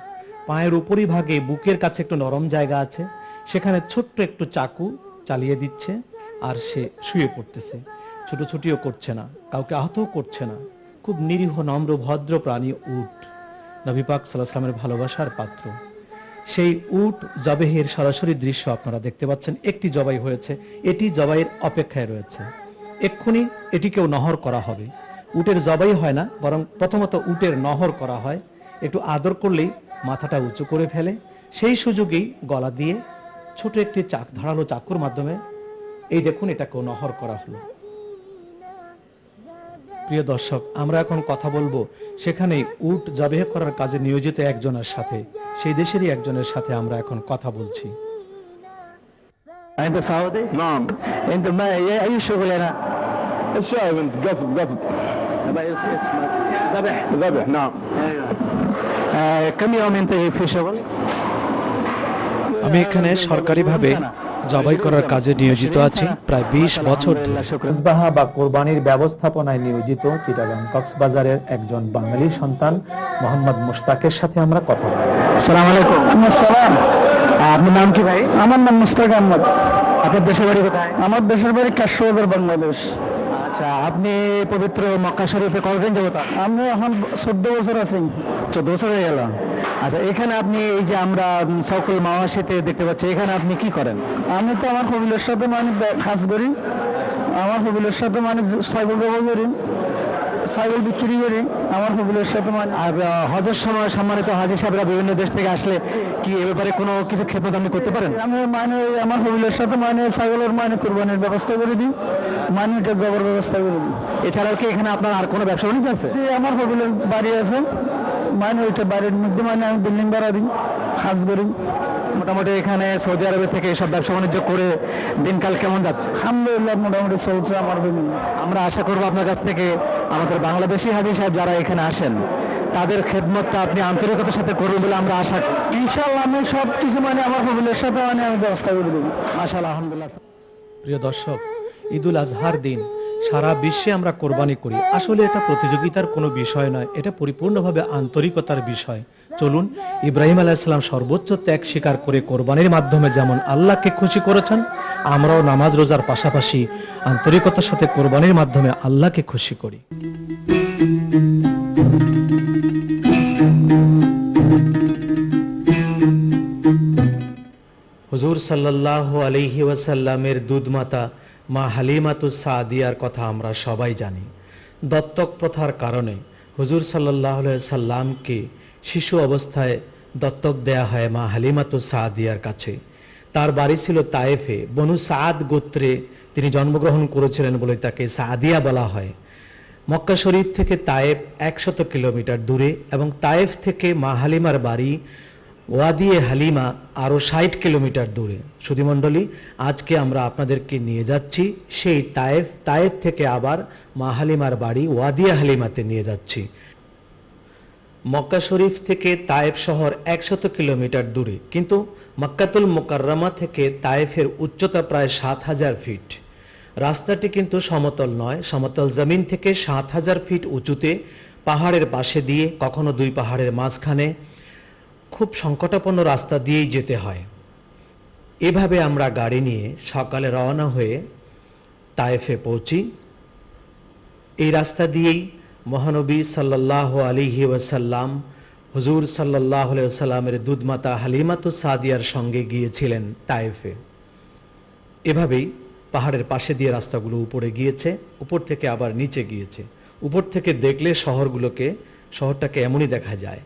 পায়ের উপরি ভাগে বুকের কাছে একটু নরম জায়গা আছে, সেখানে ছোট্ট একটু চাকু চালিয়ে দিচ্ছে আর সে শুয়ে পড়তেছে। ছুটোছুটিও করছে না, কাউকে আহতও করছে না। খুব নিরীহ নম্র ভদ্র প্রাণী উট, নবী পাক সাল্লাল্লাহু আলাইহি ওয়াসাল্লামের ভালোবাসার পাত্র। সেই উট জবেহের সরাসরি দৃশ্য আপনারা দেখতে পাচ্ছেন। একটি জবাই হয়েছে, এটি জবাইয়ের অপেক্ষায় রয়েছে। এক্ষুনি এটিকেও নহর করা হবে। উটের জবাই হয় না, বরং প্রথমত উটের নহর করা হয়। একটু আদর করলেই মাথাটা উঁচু করে ফেলে, সেই সুযোগেই গলা দিয়ে ছোট একটি ধারালো চাকুর মাধ্যমে এই দেখুন এটাকেও নহর করা হলো। প্রিয় দর্শক, আমরা এখন কথা বলবো সেখানেই উট জবেহ করার কাজে নিয়োজিত একজনের সাথে, সেই দেশেরই একজনের সাথে আমরা এখন কথা বলছি। أنت سعودي؟ نعم. أنت ما أي شغل هنا؟ الشايب انت قصب ذبح. ذبح نعم. كم يوم أنت في شغل؟ আমি এখানে সরকারিভাবে জবাই করার কাজে নিয়োজিত আছি প্রায় 20 বছর ধরে। ইসবাহা বা কোরবানির ব্যবস্থাপনায় নিয়োজিত চিটাগাং কক্সবাজারের একজন বাঙালি সন্তান মোহাম্মদ মুশতাকের সাথে আমরা কথা বলবো। আসসালামু আলাইকুম। আসসালাম। আপনার নাম কি ভাই? আমার নাম মুশতাক আহমদ। আপনার দেশের বাড়ি কোথায়? আমার দেশের বাড়ি কাশিয়াবাদ, বাংলাদেশ। আচ্ছা, আপনি পবিত্র মক্কা শরীফে কতদিন যাবত? আমি এখন 14 বছর আছি। 14 বছর হয়ে গেল। আচ্ছা, এখানে আপনি এই যে আমরা সকল মাওয়াশিতে দেখতে পাচ্ছি, এখানে আপনি কি করেন? আমি তো আমার কবিলের সাথে কাজ করি। আমার কবিলের সাথে ছাগল জবাই করি, ছাগল বিক্রি করি আমার কবিলের সাথে। আর হজের সময় সম্মানিত হাজী সাহেবরা বিভিন্ন দেশ থেকে আসলে কি এ ব্যাপারে কোনো কিছু খেদমত আপনি করতে পারেন? আমি আমার কবিলের সাথে ছাগলের কোরবানির ব্যবস্থা করে দিই, এটা জবর ব্যবস্থা করে দিই। এছাড়াও কি এখানে আপনার আর কোনো ব্যবসা বাণিজ্য আছে? আমার কবিলের বাড়ি আছে, ওইটা বাড়ির মধ্যে আমি বিল্ডিং ভাড়া দিই, কাজ করি। মোটামুটি এখানে সৌদি আরবের থেকে এসব ব্যবসা বাণিজ্য করে দিনকাল কেমন যাচ্ছে? আলহামদুলিল্লাহ, মোটামুটি চলছে আমার দিন। আমরা আশা করবো আপনার কাছ থেকে আমাদের বাংলাদেশি হাজী সাহেব যারা এখানে আসেন তাদের খেদমতটা আপনি আন্তরিকতার সাথে করবেন বলে আমরা আশা করি। ইনশাআল্লাহ আমি সব কিছু আমার কবিলের সাথে আমি ব্যবস্থা করে দেবো। মাশাআল্লাহ, আলহামদুলিল্লাহ। প্রিয় দর্শক, ঈদুল আজহার দিন সারা বিশ্বে আমরা কোরবানি করি। আসলে এটা প্রতিযোগিতার কোনো বিষয় নয়, এটা পরিপূর্ণভাবে আন্তরিকতার বিষয়। চলুন, ইব্রাহিম আলাইহিস সালাম সর্বোচ্চ ত্যাগ স্বীকার করে কোরবানির মাধ্যমে যেমন আল্লাহকে খুশি করেছেন, আমরাও নামাজ রোজার পাশাপাশি আন্তরিকতার সাথে কোরবানির মাধ্যমে আল্লাহকে খুশি করি। হুজুর সাল্লাল্লাহু আলাইহি ওয়াসাল্লামের দুধমাতা মা হালিমাতুস সাদিয়ার কথা আমরা সবাই জানি। দত্তক প্রথার কারণে হুজুর সাল্লাল্লাহু আলাইহি সাল্লামকে শিশু অবস্থায় দত্তক দেয়া হয় মা হালিমাতুস সাদিয়ার কাছে। তার বাড়ি ছিল তায়েফে, বনু সাদ গোত্রে তিনি জন্মগ্রহণ করেছিলেন বলে তাকে সাদিয়া বলা হয়। মক্কা শরীফ থেকে তায়েফ 100 কিলোমিটার দূরে এবং তায়েফ থেকে মা হালিমার বাড়ি ওয়াদিয়ে হালিমা আরও 60 কিলোমিটার দূরে। সুধীমণ্ডলী, আজকে আমরা আপনাদেরকে নিয়ে যাচ্ছি সেই তায়েফ থেকে আবার মা হালিমার বাড়ি ওয়াদিয়ে হালিমাতে নিয়ে যাচ্ছি। মক্কা শরীফ থেকে তায়েফ শহর 100 কিলোমিটার দূরে, কিন্তু মক্কাতুল মুকাররমা থেকে তায়েফের উচ্চতা প্রায় 7000 ফিট। রাস্তাটি কিন্তু সমতল নয়, সমতল জমিন থেকে 7000 ফিট উঁচুতে পাহাড়ের পাশে দিয়ে, কখনো দুই পাহাড়ের মাঝখানে, খুব সংকটাপন্ন রাস্তা দিয়েই যেতে হয়। এভাবে আমরা গাড়ি নিয়ে সকালে রওনা হয়ে তায়েফে পৌঁছি। এই রাস্তা দিয়েই মহানবী সাল্লাল্লাহু আলাইহি ওয়াসাল্লাম হুজুর সাল্লাল্লাহু আলাইহি ওয়াসাল্লামের দুধমাতা হালিমাতুস সাদিয়ার সঙ্গে গিয়েছিলেন তায়েফে। এভাবেই পাহাড়ের পাশে দিয়ে রাস্তাগুলো উপরে গিয়েছে, উপর থেকে আবার নিচে গিয়েছে। উপর থেকে দেখলে শহরটাকে এমনই দেখা যায়।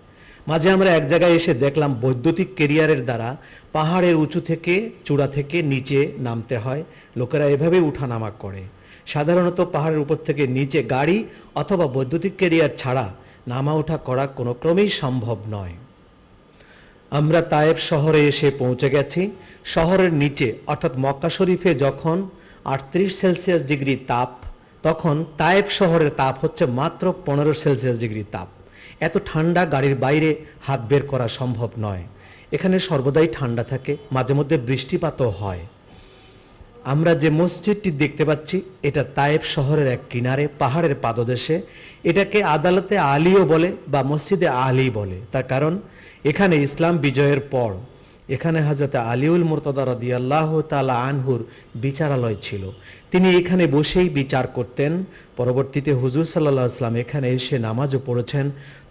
মাঝে আমরা এক জায়গায় এসে দেখলাম বৈদ্যুতিক ক্যারিয়ারের দ্বারা পাহাড়ের উঁচু থেকে চূড়া থেকে নিচে নামতে হয়, লোকেরা এভাবে উঠানামা করে। সাধারণত পাহাড়ের উপর থেকে নিচে গাড়ি অথবা বৈদ্যুতিক ক্যারিয়ার ছাড়া নামা ওঠা করা কোনো ক্রমেই সম্ভব নয়। আমরা তায়েব শহরে এসে পৌঁছে গেছি। শহরের নিচে অর্থাৎ মক্কা শরীফে যখন 38 সেলসিয়াস ডিগ্রি তাপ, তখন তায়েব শহরের তাপ হচ্ছে মাত্র 15 সেলসিয়াস ডিগ্রি তাপ। এত ঠান্ডা গাড়ির বাইরে হাত বের করা সম্ভব নয়। এখানে সর্বদাই ঠান্ডা থাকে, মাঝে মধ্যে বৃষ্টিপাতও হয়। আমরা যে মসজিদটি দেখতে পাচ্ছি এটা তায়েব শহরের এক কিনারে পাহাড়ের পাদদেশে। এটাকে আদালতে আলীও বলে বা মসজিদে আলী বলে, তার কারণ এখানে ইসলাম বিজয়ের পর এখানে হযরত আলীউল মুরতদা রাদিয়াল্লাহু তাআলা আনহুর বিচারালয় ছিল। তিনি এখানে বসেই বিচার করতেন। পরবর্তীতে হুজুর সাল্লাল্লাহু আলাইহি ওয়াসাল্লাম এখানে এসে নামাজও পড়েছেন।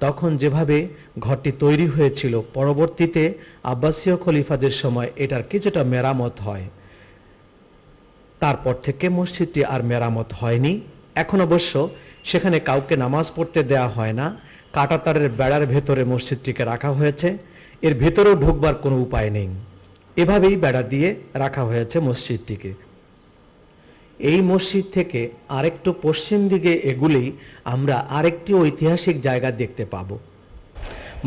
তখন যেভাবে ঘরটি তৈরি হয়েছিল, পরবর্তীতে আব্বাসীয় খলিফাদের সময় এটার কিছুটা মেরামত হয়। তারপর থেকে মসজিদটি আর মেরামত হয়নি। এখন অবশ্য সেখানে কাউকে নামাজ পড়তে দেয়া হয় না। কাঁটাতারের বেড়ার ভেতরে মসজিদটিকে রাখা হয়েছে, এর ভেতরেও ঢুকবার কোনো উপায় নেই। এভাবেই বেড়া দিয়ে রাখা হয়েছে মসজিদটিকে। এই মসজিদ থেকে আরেকটু পশ্চিম দিকে এগুলেই আমরা আরেকটি ঐতিহাসিক জায়গা দেখতে পাবো।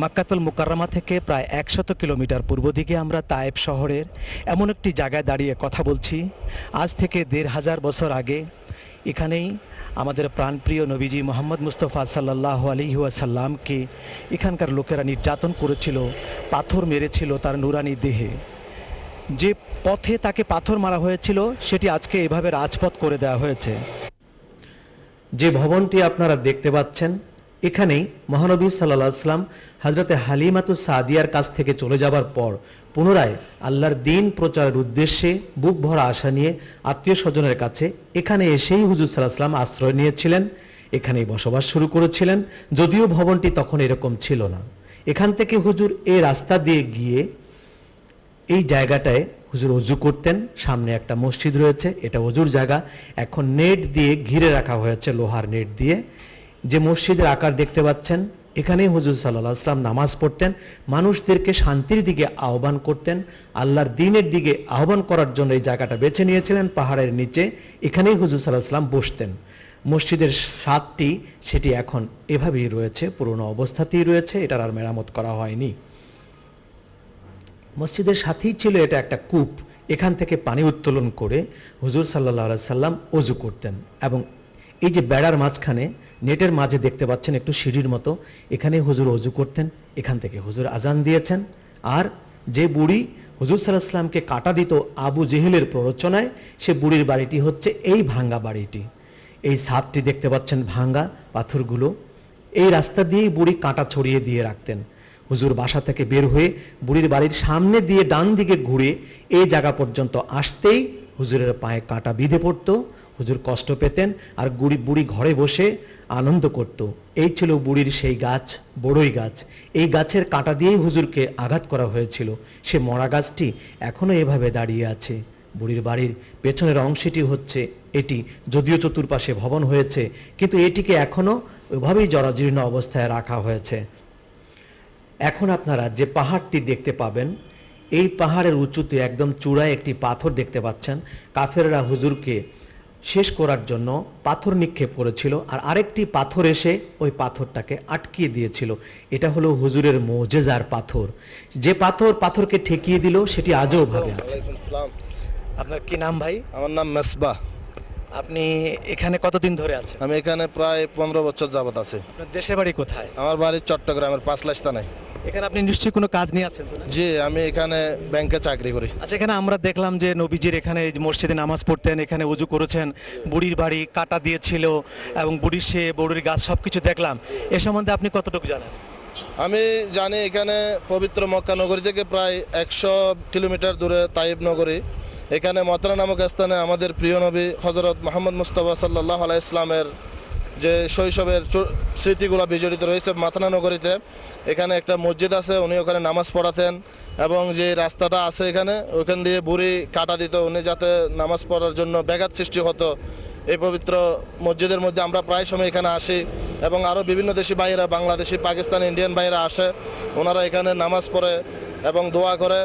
মাক্কাতুল মুকাররমা থেকে প্রায় 100 কিলোমিটার পূর্ব দিকে আমরা তায়েব শহরের এমন একটি জায়গায় দাঁড়িয়ে কথা বলছি। আজ থেকে 1500 বছর আগে এখানেই আমাদের প্রাণপ্রিয় নবীজি মোহাম্মদ মুস্তাফা সাল্লাল্লাহু আলাইহি ওয়াসাল্লামকে এখানকার লোকেরা নির্যাতন করেছিল, পাথর মেরেছিল তার নুরানি দেহে। যে পথে তাকে পাথর মারা হয়েছিল সেটি আজকে এভাবে রাজপথ করে দেওয়া হয়েছে। যে ভবনটি আপনারা দেখতে পাচ্ছেন, এখানেই মহানবী সাল্লাল্লাহু আলাইহি ওয়াসাল্লাম হযরতে হালিমাতুস সাদিয়ার কাছ থেকে চলে যাবার পর পুনরায় আল্লাহর দ্বীন প্রচারের উদ্দেশ্যে বুক ভরা আশা নিয়ে আত্মীয় স্বজনের কাছে এখানে এসেই হুজুর সাল্লাল্লাহু আলাইহি ওয়াসাল্লাম আশ্রয় নিয়েছিলেন, এখানেই বসবাস শুরু করেছিলেন। যদিও ভবনটি তখন এরকম ছিল না। এখান থেকে হুজুর এই রাস্তা দিয়ে গিয়ে এই জায়গাটায় হুজুর ওযু করতেন। সামনে একটা মসজিদ রয়েছে, এটা ওযুর জায়গা। এখন নেট দিয়ে ঘিরে রাখা হয়েছে, লোহার নেট দিয়ে। যে মসজিদের আকার দেখতে পাচ্ছেন, এখানেই হুজুর সাল্লাল্লাহু আলাইহি ওয়াসাল্লাম নামাজ পড়তেন, মানুষদেরকে শান্তির দিকে আহ্বান করতেন, আল্লাহর দ্বীনের দিকে আহ্বান করার জন্য এই জায়গাটা বেছে নিয়েছিলেন পাহাড়ের নিচে। এখানেই হুজুর সাল্লাল্লাহু আলাইহি ওয়াসাল্লাম বসতেন। মসজিদের ছাদটি সেটি এখন এভাবেই রয়েছে, পুরনো অবস্থাতেই রয়েছে, এটার আর মেরামত করা হয়নি। মসজিদের সাথেই ছিল এটা একটা কূপ, এখান থেকে পানি উত্তোলন করে হুজুর সাল্লাল্লাহু আলাইহি সাল্লাম ওযু করতেন। এবং এই যে বেড়ার মাঝখানে নেটের মাঝে দেখতে পাচ্ছেন একটু সিঁড়ির মতো, এখানে হুজুর ওযু করতেন। এখান থেকে হুজুর আজান দিয়েছেন। আর যে বুড়ি হুজুর সাল্লাল্লাহু আলাইহি সাল্লামকে কাটা দিত আবু জেহেলের প্ররোচনায়, সে বুড়ির বাড়িটি হচ্ছে এই ভাঙ্গা বাড়িটি। এই ছাদটি দেখতে পাচ্ছেন ভাঙ্গা পাথরগুলো। এই রাস্তা দিয়েই বুড়ি কাঁটা ছড়িয়ে দিয়ে রাখতেন। হুজুর বাসা থেকে বের হয়ে বুড়ির বাড়ির সামনে দিয়ে ডান দিকে ঘুরে এই জায়গা পর্যন্ত আসতেই হুজুরের পায়ে কাঁটা বিঁধে পড়তো, হুজুর কষ্ট পেতেন। আর বুড়ি ঘরে বসে আনন্দ করত। এই ছিল বুড়ির সেই গাছ, বড়ই গাছ। এই গাছের কাঁটা দিয়েই হুজুরকে আঘাত করা হয়েছিল। সে মরা গাছটি এখনো এভাবে দাঁড়িয়ে আছে। বুড়ির বাড়ির পেছনের অংশটি হচ্ছে এটি, যদিও চতুর্পাশে ভবন হয়েছে, কিন্তু এটিকে এখনো ওইভাবেই জরাজীর্ণ অবস্থায় রাখা হয়েছে। এখন আপনারা যে পাহাড়টি দেখতে পাবেন, এই পাহাড়ের উঁচুতে একদম চূড়ায় একটি পাথর দেখতে পাচ্ছেন। কাফেররা হুজুরকে শেষ করার জন্য পাথর নিক্ষেপ করেছিল, আর আরেকটি পাথর এসে ওই পাথরটাকে আটকিয়ে দিয়েছিল। এটা হলো হুজুরের মুজিজার পাথর। যে পাথরকে ঠেকিয়ে দিল সেটি আজও ভাবে আছে। আপনার কি নাম ভাই? আমার নাম মেসবাহ। আপনি এখানে কতদিন ধরে আছেন? আমি এখানে প্রায় 15 বছর যাবত আছি। আপনার দেশের বাড়ি কোথায়? আমার বাড়ি চট্টগ্রামের পাঁচলাইশ থানায়। এখানে আপনি নিশ্চয়ই কোনো কাজ নিয়ে আছেন তো না? জি, আমি এখানে ব্যাংকে চাকরি করি। আচ্ছা, এখানে আমরা দেখলাম যে নবীজির এখানে এই যে মসজিদে নামাজ পড়তেন, এখানে ওযু করেছেন, বুড়ির বাড়ি কাটা দিয়েছিল এবং বুড়ির গাছ সবকিছু দেখলাম। এ সম্বন্ধে আপনি কতটুকু জানেন? আমি জানি এখানে পবিত্র মক্কা নগরী থেকে প্রায় 100 কিলোমিটার দূরে তাইব নগরী। এখানে মতনা নামক স্থানে আমাদের প্রিয় নবী হযরত মুহাম্মদ মুস্তাফা সাল্লাল্লাহু আলাইহি ইসলামের যে শৈশবের স্মৃতিগুলো বিজড়িত রয়েছে মাতনা নগরীতে। এখানে একটা মসজিদ আছে, উনি ওখানে নামাজ পড়াতেন। এবং যে রাস্তাটা আছে এখানে, ওখান দিয়ে বুড়ি কাটা দিত, উনি যাতে নামাজ পড়ার জন্য ব্যাঘাত সৃষ্টি হতো এই পবিত্র মসজিদের মধ্যে আমরা প্রায় সময় এখানে আসি এবং আরও বিভিন্ন দেশি ভাইয়েরা, বাংলাদেশি, পাকিস্তানি, ইন্ডিয়ান ভাইয়েরা আসে। ওনারা এখানে নামাজ পড়ে এবং দোয়া করে।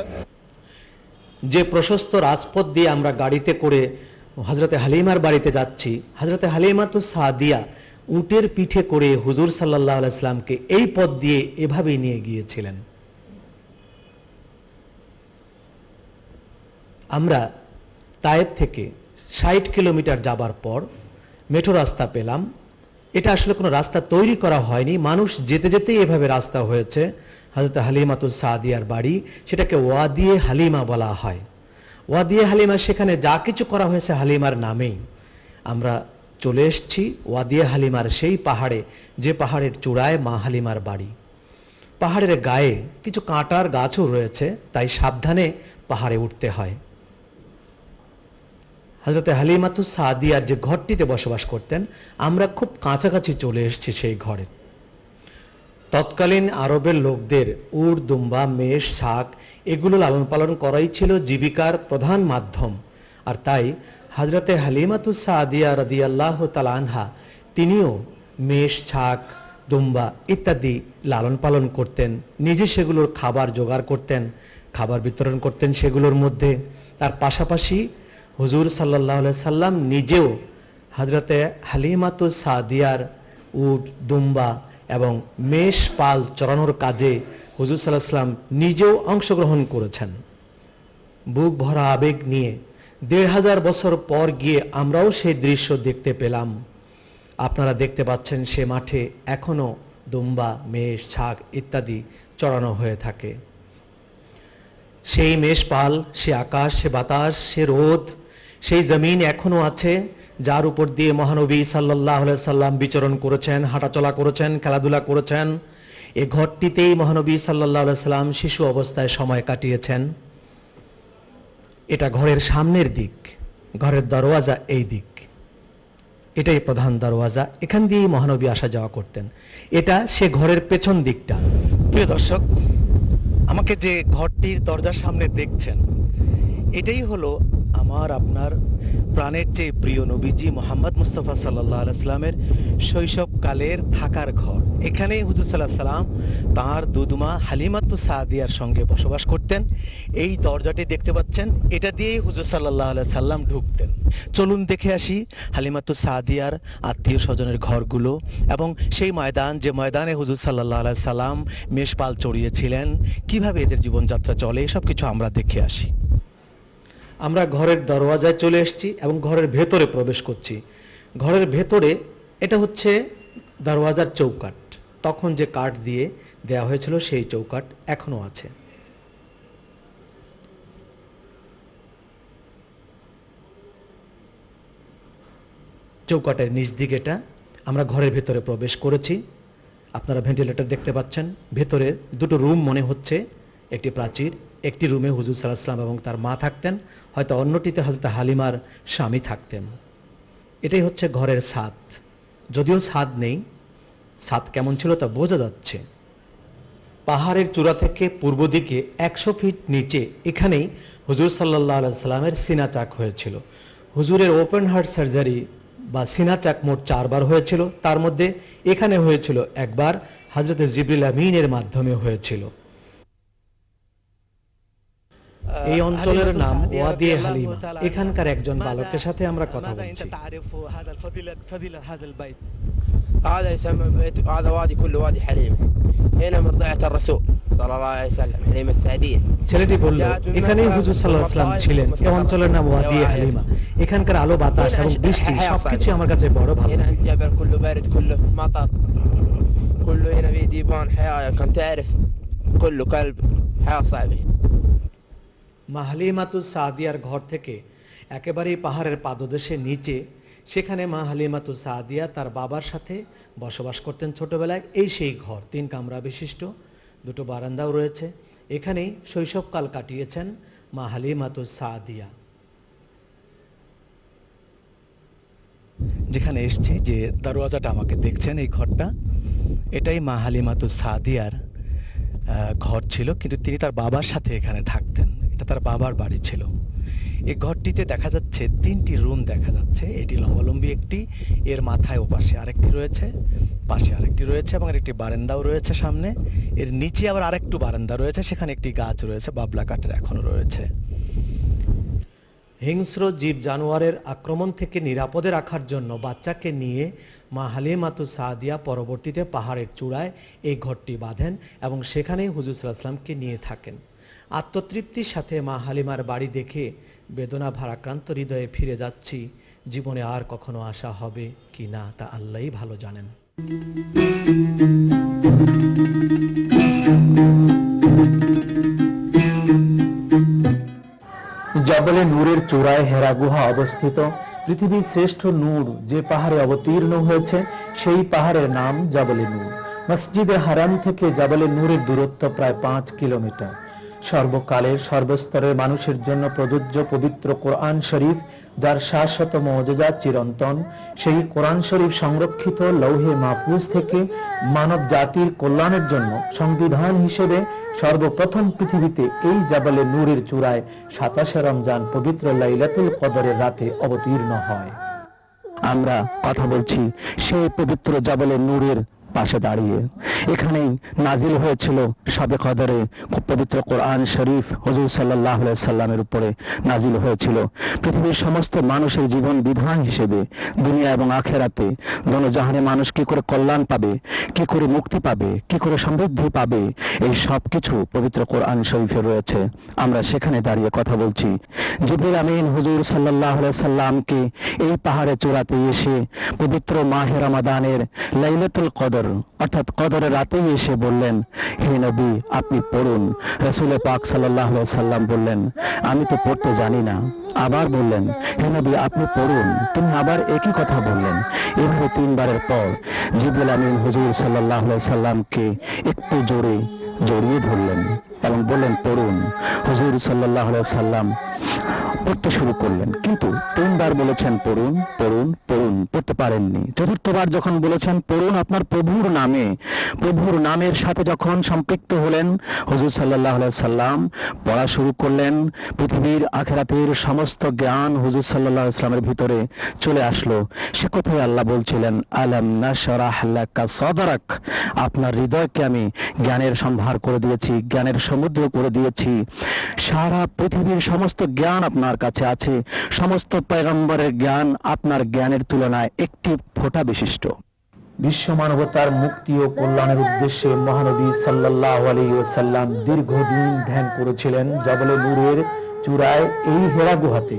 যে প্রশস্ত রাজপথ দিয়ে আমরা গাড়িতে করে হজরতে হালিমার বাড়িতে যাচ্ছি, হজরতে হালিমাতুস সাদিয়া উটের পিঠে করে হুজুর সাল্লাল্লাহু আলাইহি সাল্লামকে এই পথ দিয়ে এভাবেই নিয়ে গিয়েছিলেন। আমরা তায়েব থেকে 60 কিলোমিটার যাবার পর মেট্রো রাস্তা পেলাম। এটা আসলে কোনো রাস্তা তৈরি করা হয়নি, মানুষ যেতে যেতেই এভাবে রাস্তা হয়েছে। হযরত হালিমাতুস সাদিয়ার বাড়ি, সেটাকে ওয়াদিয়ে হালিমা বলা হয়। ওয়াদিয়ে হালিমা, সেখানে যা কিছু করা হয়েছে হালিমার নামেই। আমরা চলে এসেছি ওয়াদিয়ে হালিমার সেই পাহাড়ে, যে পাহাড়ের চূড়ায় মা হালিমার বাড়ি। পাহাড়ের গায়ে কিছু কাঁটার গাছও রয়েছে, তাই সাবধানে পাহাড়ে উঠতে হয়। হযরত হালিমাতুস সাদিয়ার যে ঘরটিতে বসবাস করতেন, আমরা খুব কাছাকাছি চলে এসেছি সেই ঘরে। তৎকালীন আরবের লোকদের উট, দুম্বা, মেষ, ছাগ এগুলো লালন পালন করাই ছিল জীবিকার প্রধান মাধ্যম। আর তাই হযরতে হালিমাতুস সাদিয়া রাদিয়াল্লাহু তাআলা আনহা তিনিও মেষ, ছাগ, দুম্বা ইত্যাদি লালন পালন করতেন, নিজে সেগুলোর খাবার জোগাড় করতেন, খাবার বিতরণ করতেন সেগুলোর মধ্যে। তার পাশাপাশি হুজুর সাল্লাল্লাহু আলাইহি সাল্লাম নিজেও হযরতে হালিমাতুস সাদিয়ার উট, দুম্বা এবং মেষ পাল চড়ানোর কাজে হুজুর সাল্লাল্লাহু আলাইহি সাল্লাম নিজেও অংশগ্রহণ করেছেন। বুক ভরা আবেগ নিয়ে ১৫০০ বছর পর গিয়ে আমরাও সেই দৃশ্য দেখতে পেলাম। আপনারা দেখতে পাচ্ছেন সে মাঠে এখনো দুম্বা, মেষ, ছাগ ইত্যাদি চড়ানো হয়ে থাকে। সেই মেষ পাল, সে আকাশ, সে বাতাস, সে রোদ, সেই জমিন এখনো আছে, যার উপর দিয়ে মহানবী সাল্লাল্লাহু আলাইহি সাল্লাম বিচরণ করেছেন, হাঁটাচলা করেছেন, খেলাধুলা করেছেন। এই ঘরটিতেই মহানবী সাল্লাল্লাহু আলাইহি সাল্লাম শিশু অবস্থায় সময় কাটিয়েছেন। এটা ঘরের সামনের দিক, ঘরের দরওয়াজা এই দিক, এটাই প্রধান দরওয়াজা, এখান দিয়েই মহানবী আসা যাওয়া করতেন। এটা সে ঘরের পেছন দিকটা। প্রিয় দর্শক, আমাকে যে ঘরটির দরজার সামনে দেখছেন, এটাই হলো আমার আপনার প্রাণের চেয়ে প্রিয় নবীজি মুহাম্মদ মুস্তাফা সাল্লাল্লাহু আলাইহি সাল্লামের শৈশবকালের থাকার ঘর। এখানে হুজুর সাল্লাল্লাহু আলাইহি সাল্লাম তাঁর দুধমা হালিমাতুস সাদিয়ার সঙ্গে বসবাস করতেন। এই দরজাটি দেখতে পাচ্ছেন, এটা দিয়েই হুজুর সাল্লাল্লাহু আলাইহি সাল্লাম ঢুকতেন। চলুন দেখে আসি হালিমাতুস সাদিয়ার আত্মীয় স্বজনের ঘরগুলো এবং সেই ময়দান, যে ময়দানে হুজুর সাল্লাল্লাহু আলাইহি সাল্লাম মেষপাল চড়িয়েছিলেন, কিভাবে এদের জীবনযাত্রা চলে, এসব কিছু আমরা দেখে আসি। আমরা ঘরের দরওয়াজায় চলে এসেছি এবং ঘরের ভেতরে প্রবেশ করছি। ঘরের ভেতরে এটা হচ্ছে দরওয়াজার চৌকাঠ, তখন যে কাঠ দিয়ে দেয়া হয়েছিল সেই চৌকাঠ এখনো আছে। চৌকাঠের নিচ দিকে এটা। আমরা ঘরের ভেতরে প্রবেশ করেছি। আপনারা ভেন্টিলেটর দেখতে পাচ্ছেন। ভেতরে দুটো রুম মনে হচ্ছে, একটি প্রাচীর, একটি রুমে হুজুর সাল্লাল্লাহু আলাইহি সাল্লাম এবং তার মা থাকতেন, হয়তো অন্যটিতে হযরত হালিমার স্বামী থাকতেন। এটাই হচ্ছে ঘরের ছাদ, যদিও ছাদ নেই, ছাদ কেমন ছিল তা বোঝা যাচ্ছে। পাহাড়ের চূড়া থেকে পূর্ব দিকে 100 ফিট নিচে এখানেই হুজুর সাল্লাল্লাহু আলাইহি সাল্লামের সিনা চাক হয়েছিল। হুজুরের ওপেন হার্ট সার্জারি বা সিনা চাক মোট 4 বার হয়েছিল, তার মধ্যে এখানে হয়েছিল একবার, হযরতে জিবরিল আমিনের মাধ্যমে হয়েছিল। এই অঞ্চলের নাম ওয়াদিয়ে হালিমা। এখানকার একজন বালকের সাথে আমরা কথা বলছি। هذا يسمى بيت، هذا وادي كله وادي حليمة، هنا مرضعة الرسول صلى الله عليه وسلم، حليمة السعدية। ছেলেটি বলল, এখানেই হুজুর সাল্লাল্লাহু আলাইহি ওয়াসাল্লাম ছিলেন। এই অঞ্চলের নাম ওয়াদিয়ে হালিমা। এখানকার আলো, বাতাস এবং বৃষ্টি সবকিছু আমার কাছে বড় ভালো هنا লাগে। الجبل كله برد، كله مطر، كله هنا في ديبان حياة، كنت تعرف كله كلب، حياة صعبة। মা হালিমাতুস সাদিয়ার ঘর থেকে একেবারেই পাহাড়ের পাদদেশে নিচে, সেখানে মা হালিমাতুস সাদিয়া তার বাবার সাথে বসবাস করতেন ছোটবেলায়। এই সেই ঘর, 3 কামরা বিশিষ্ট, 2টো বারান্দাও রয়েছে। এখানেই শৈশবকাল কাটিয়েছেন মা হালিমাতুস সাদিয়া। যেখানে এসেছি, যে দরওয়াজাটা আমাকে দেখছেন, এই ঘরটা, এটাই মা হালিমাতুস সাদিয়ার ঘর ছিল, কিন্তু তিনি তার বাবার সাথে এখানে থাকতেন। এটা তার বাবার বাড়ি ছিল। এই ঘরটিতে দেখা যাচ্ছে 3টি রুম দেখা যাচ্ছে। এটি লম্বালম্বি একটি, এর মাথায় ওপাশে আরেকটি রয়েছে, পাশে আরেকটি রয়েছে এবং একটি বারান্দাও রয়েছে সামনে। এর নিচে আবার আরেকটু বারান্দা রয়েছে, সেখানে একটি গাছ রয়েছে, বাবলা কাঠের এখনো রয়েছে। হিংস্র জীব জানোয়ারের আক্রমণ থেকে নিরাপদে রাখার জন্য বাচ্চাকে নিয়ে মা হালিমাতুস সাদিয়া পরবর্তীতে পাহাড়ের চূড়ায় এই ঘরটি বাঁধেন এবং সেখানেই হুজুর সাল্লাল্লাহু আলাইহি ওয়াসাল্লামকে নিয়ে থাকেন। আত্মতৃপ্তির সাথে মা হালিমার বাড়ি দেখে বেদনা ভারাক্রান্ত হৃদয়ে ফিরে যাচ্ছি। জীবনে আর কখনো আসা হবে কি না তা আল্লাহই ভালো জানেন। জবলে নূরের চূড়ায় হেরা গুহা অবস্থিত। পৃথিবীর শ্রেষ্ঠ নূর যে পাহাড়ে অবতীর্ণ হয়েছে সেই পাহাড়ের নাম জবলে নূর। মসজিদে হারাম থেকে জবলে নূরের দূরত্ব প্রায় 5 কিলোমিটার। সর্বকালের সর্বস্তরের মানুষের জন্য প্রযোজ্য পবিত্র কোরআন শরীফ, যার শাশ্বত মুজিজা চিরন্তন, সেই কোরআন শরীফ সংরক্ষিত লৌহে মাহফুজ থেকে মানব জাতির কল্যাণের জন্য সংবিধান হিসেবে সর্বপ্রথম পৃথিবীতে এই জাবালে নূরের চূড়ায় 27 রমজান পবিত্র লাইলাতুল কদরের রাতে অবতীর্ণ হয়। আমরা কথা বলছি সেই পবিত্র জাবালে নূরের পাশে দাঁড়িয়ে। এখানেই নাজিল হয়েছিল শবে কদরে পবিত্র কোরআন শরীফ হুজুর সাল্লাল্লাহু আলাইহি সাল্লামের উপরে নাজিল হয়েছিল। পৃথিবীর সমস্ত মানুষের জীবন বিধান হিসেবে দুনিয়া এবং আখেরাতে দোনোজাহানে মানুষ কি করে কল্যাণ পাবে, কি করে মুক্তি পাবে, কি করে সমৃদ্ধি পাবে, এই সব কিছু পবিত্র কোরআন শরীফে রয়েছে। আমরা সেখানে দাঁড়িয়ে কথা বলছি। জিবরিল আমিন হুজুর সাল্লাল্লাহু আলাইহি সাল্লামকে এই পাহাড়ে চূড়াতে এসে পবিত্র মাহে রমাদানের লাইলাতুল কদর অর্থাৎ কদরের রাতেই এসে বললেন, হে নবী আপনি পড়ুন। রাসূল পাক সাল্লাল্লাহু আলাইহি সাল্লাম বললেন, আমি তো পড়তে জানি না। আবার বললেন, হে নবী আপনি পড়ুন। তিনি আবার একই কথা বললেন। এভাবে 3 বারের পর জিবরিল আমিন হুজুর সাল্লাল্লাহু আলাইহি সাল্লামকে একটু জোরে জড়িয়ে ধরলেন এবং বললেন, পড়ুন। হুজুর সাল্লাল্লাহু আলাইহি সাল্লাম পড়তে শুরু করলেন, কিন্তু 3 বার বলেছেন পড়ুন পড়ুন পড়ুন, পড়তে পারেননি। 4বার যখন বলেছেন পড়ুন আপনার প্রভুর নামে, প্রভুর নামের সাথে যখন সম্পৃক্ত হলেন হুজুর সাল্লাল্লাহু আলাইহি সাল্লাম পড়া শুরু করলেন। পৃথিবীর আখিরাতের সমস্ত জ্ঞান হুজুর সাল্লাল্লাহু আলাইহি সাল্লামের ভিতরে চলে আসলো। সে কথাই আল্লাহ বলছিলেন, আলাম নাশরাহ লাকা সাদরাক, আপনার হৃদয়কে আমি জ্ঞানের সম্ভার করে দিয়েছি, জ্ঞানের সমুদ্র করে দিয়েছি। সারা পৃথিবীর সমস্ত জ্ঞান আপনার কাছে আছে। সমস্ত পয়গম্বরের জ্ঞান আপনার জ্ঞানের তুলনায় একটি ফোঁটা বিশিষ্ট। বিশ্ব মানবতার মুক্তি ও কল্যাণের উদ্দেশ্যে মহানবী সাল্লাল্লাহু আলাইহি ওয়াসাল্লাম দীর্ঘদিন ধ্যান করেছিলেন জবলে নূরের চূড়ায় এই হেরা গুহাতে।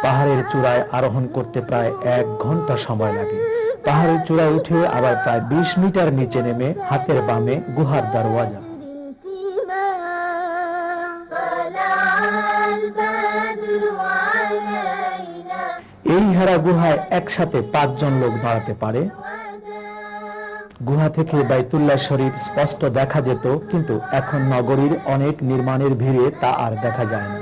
পাহাড়ের চূড়ায় আরোহণ করতে প্রায় 1 ঘন্টা সময় লাগে। পাহাড়ের চূড়ায় উঠে আবার প্রায় 20 মিটার নিচে নেমে হাতের বামে গুহার দরওয়াজা। এই হেরা গুহায় একসাথে 5 জন লোক দাঁড়াতে পারে। গুহা থেকে বাইতুল্লাহ শরীফ স্পষ্ট দেখা যেত, কিন্তু এখন নগরীর অনেক নির্মাণের ভিড়ে তা আর দেখা যায় না।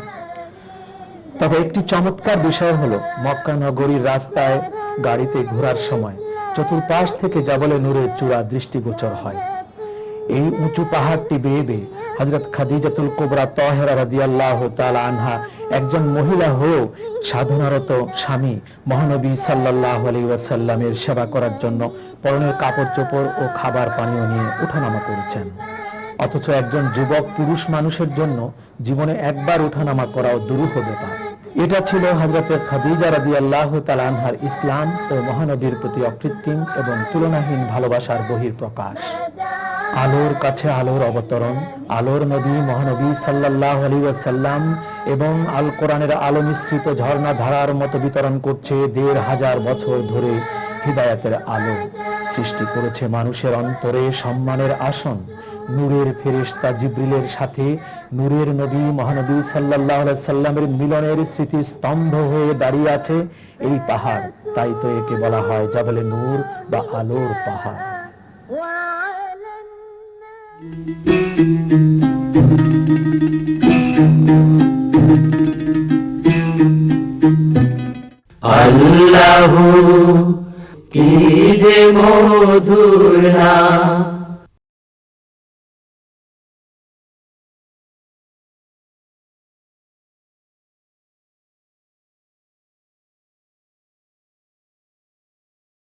তবে একটি চমৎকার বিষয় হলো মক্কা নগরীর রাস্তায় গাড়িতে ঘোরার সময় চতুর্পাশ থেকে জাবলে নূরের চূড়া দৃষ্টিগোচর হয়। এই উঁচু পাহাড়টি বেয়ে বেয়ে হযরত খাদিজাতুল কুবরা তাহেরা রাদিয়াল্লাহু তাআলা আনহা একজন মহিলা হয়েও সাধনারত স্বামী মহানবী সাল্লাল্লাহু আলাইহি ওয়াসাল্লামের সেবা করার জন্য পরনের কাপড় চোপড় ও খাবার পানীয় নিয়ে ওঠানামা করেছেন। অথচ একজন যুবক পুরুষ মানুষের জন্য জীবনে একবার ওঠানামা করাও দুরূহ ব্যাপার। এটা ছিল হযরত খাদিজা রাদিয়াল্লাহু তাআলা আনহার ইসলাম ও মহানবীর প্রতি অকৃত্রিম এবং তুলনাহীন ভালোবাসার বহিঃপ্রকাশ। আলোর কাছে আলোর অবতরণ, আলোর নবী মহানবী সাল্লাল্লাহু আলাইহি ওয়াসাল্লাম এবং আল কোরআনের আলো মিশ্রিত ঝর্ণা ধারার মতো বিতরণ করছে 1500 বছর ধরে হিদায়াতের আলো। সৃষ্টি করেছে মানুষের অন্তরে সম্মানের আসন। নূরের ফেরেশতা জিবরিলের সাথে নূরের নবী মহানবী সাল্লাল্লাহু আলাইহি সাল্লামের মিলনের স্মৃতি স্তম্ভ হয়ে দাঁড়িয়ে আছে এই পাহাড়। তাই তো একে বলা হয় জাবলে নূর বা আলোর পাহাড়। আল্লাহু কি যে মধুর নাম,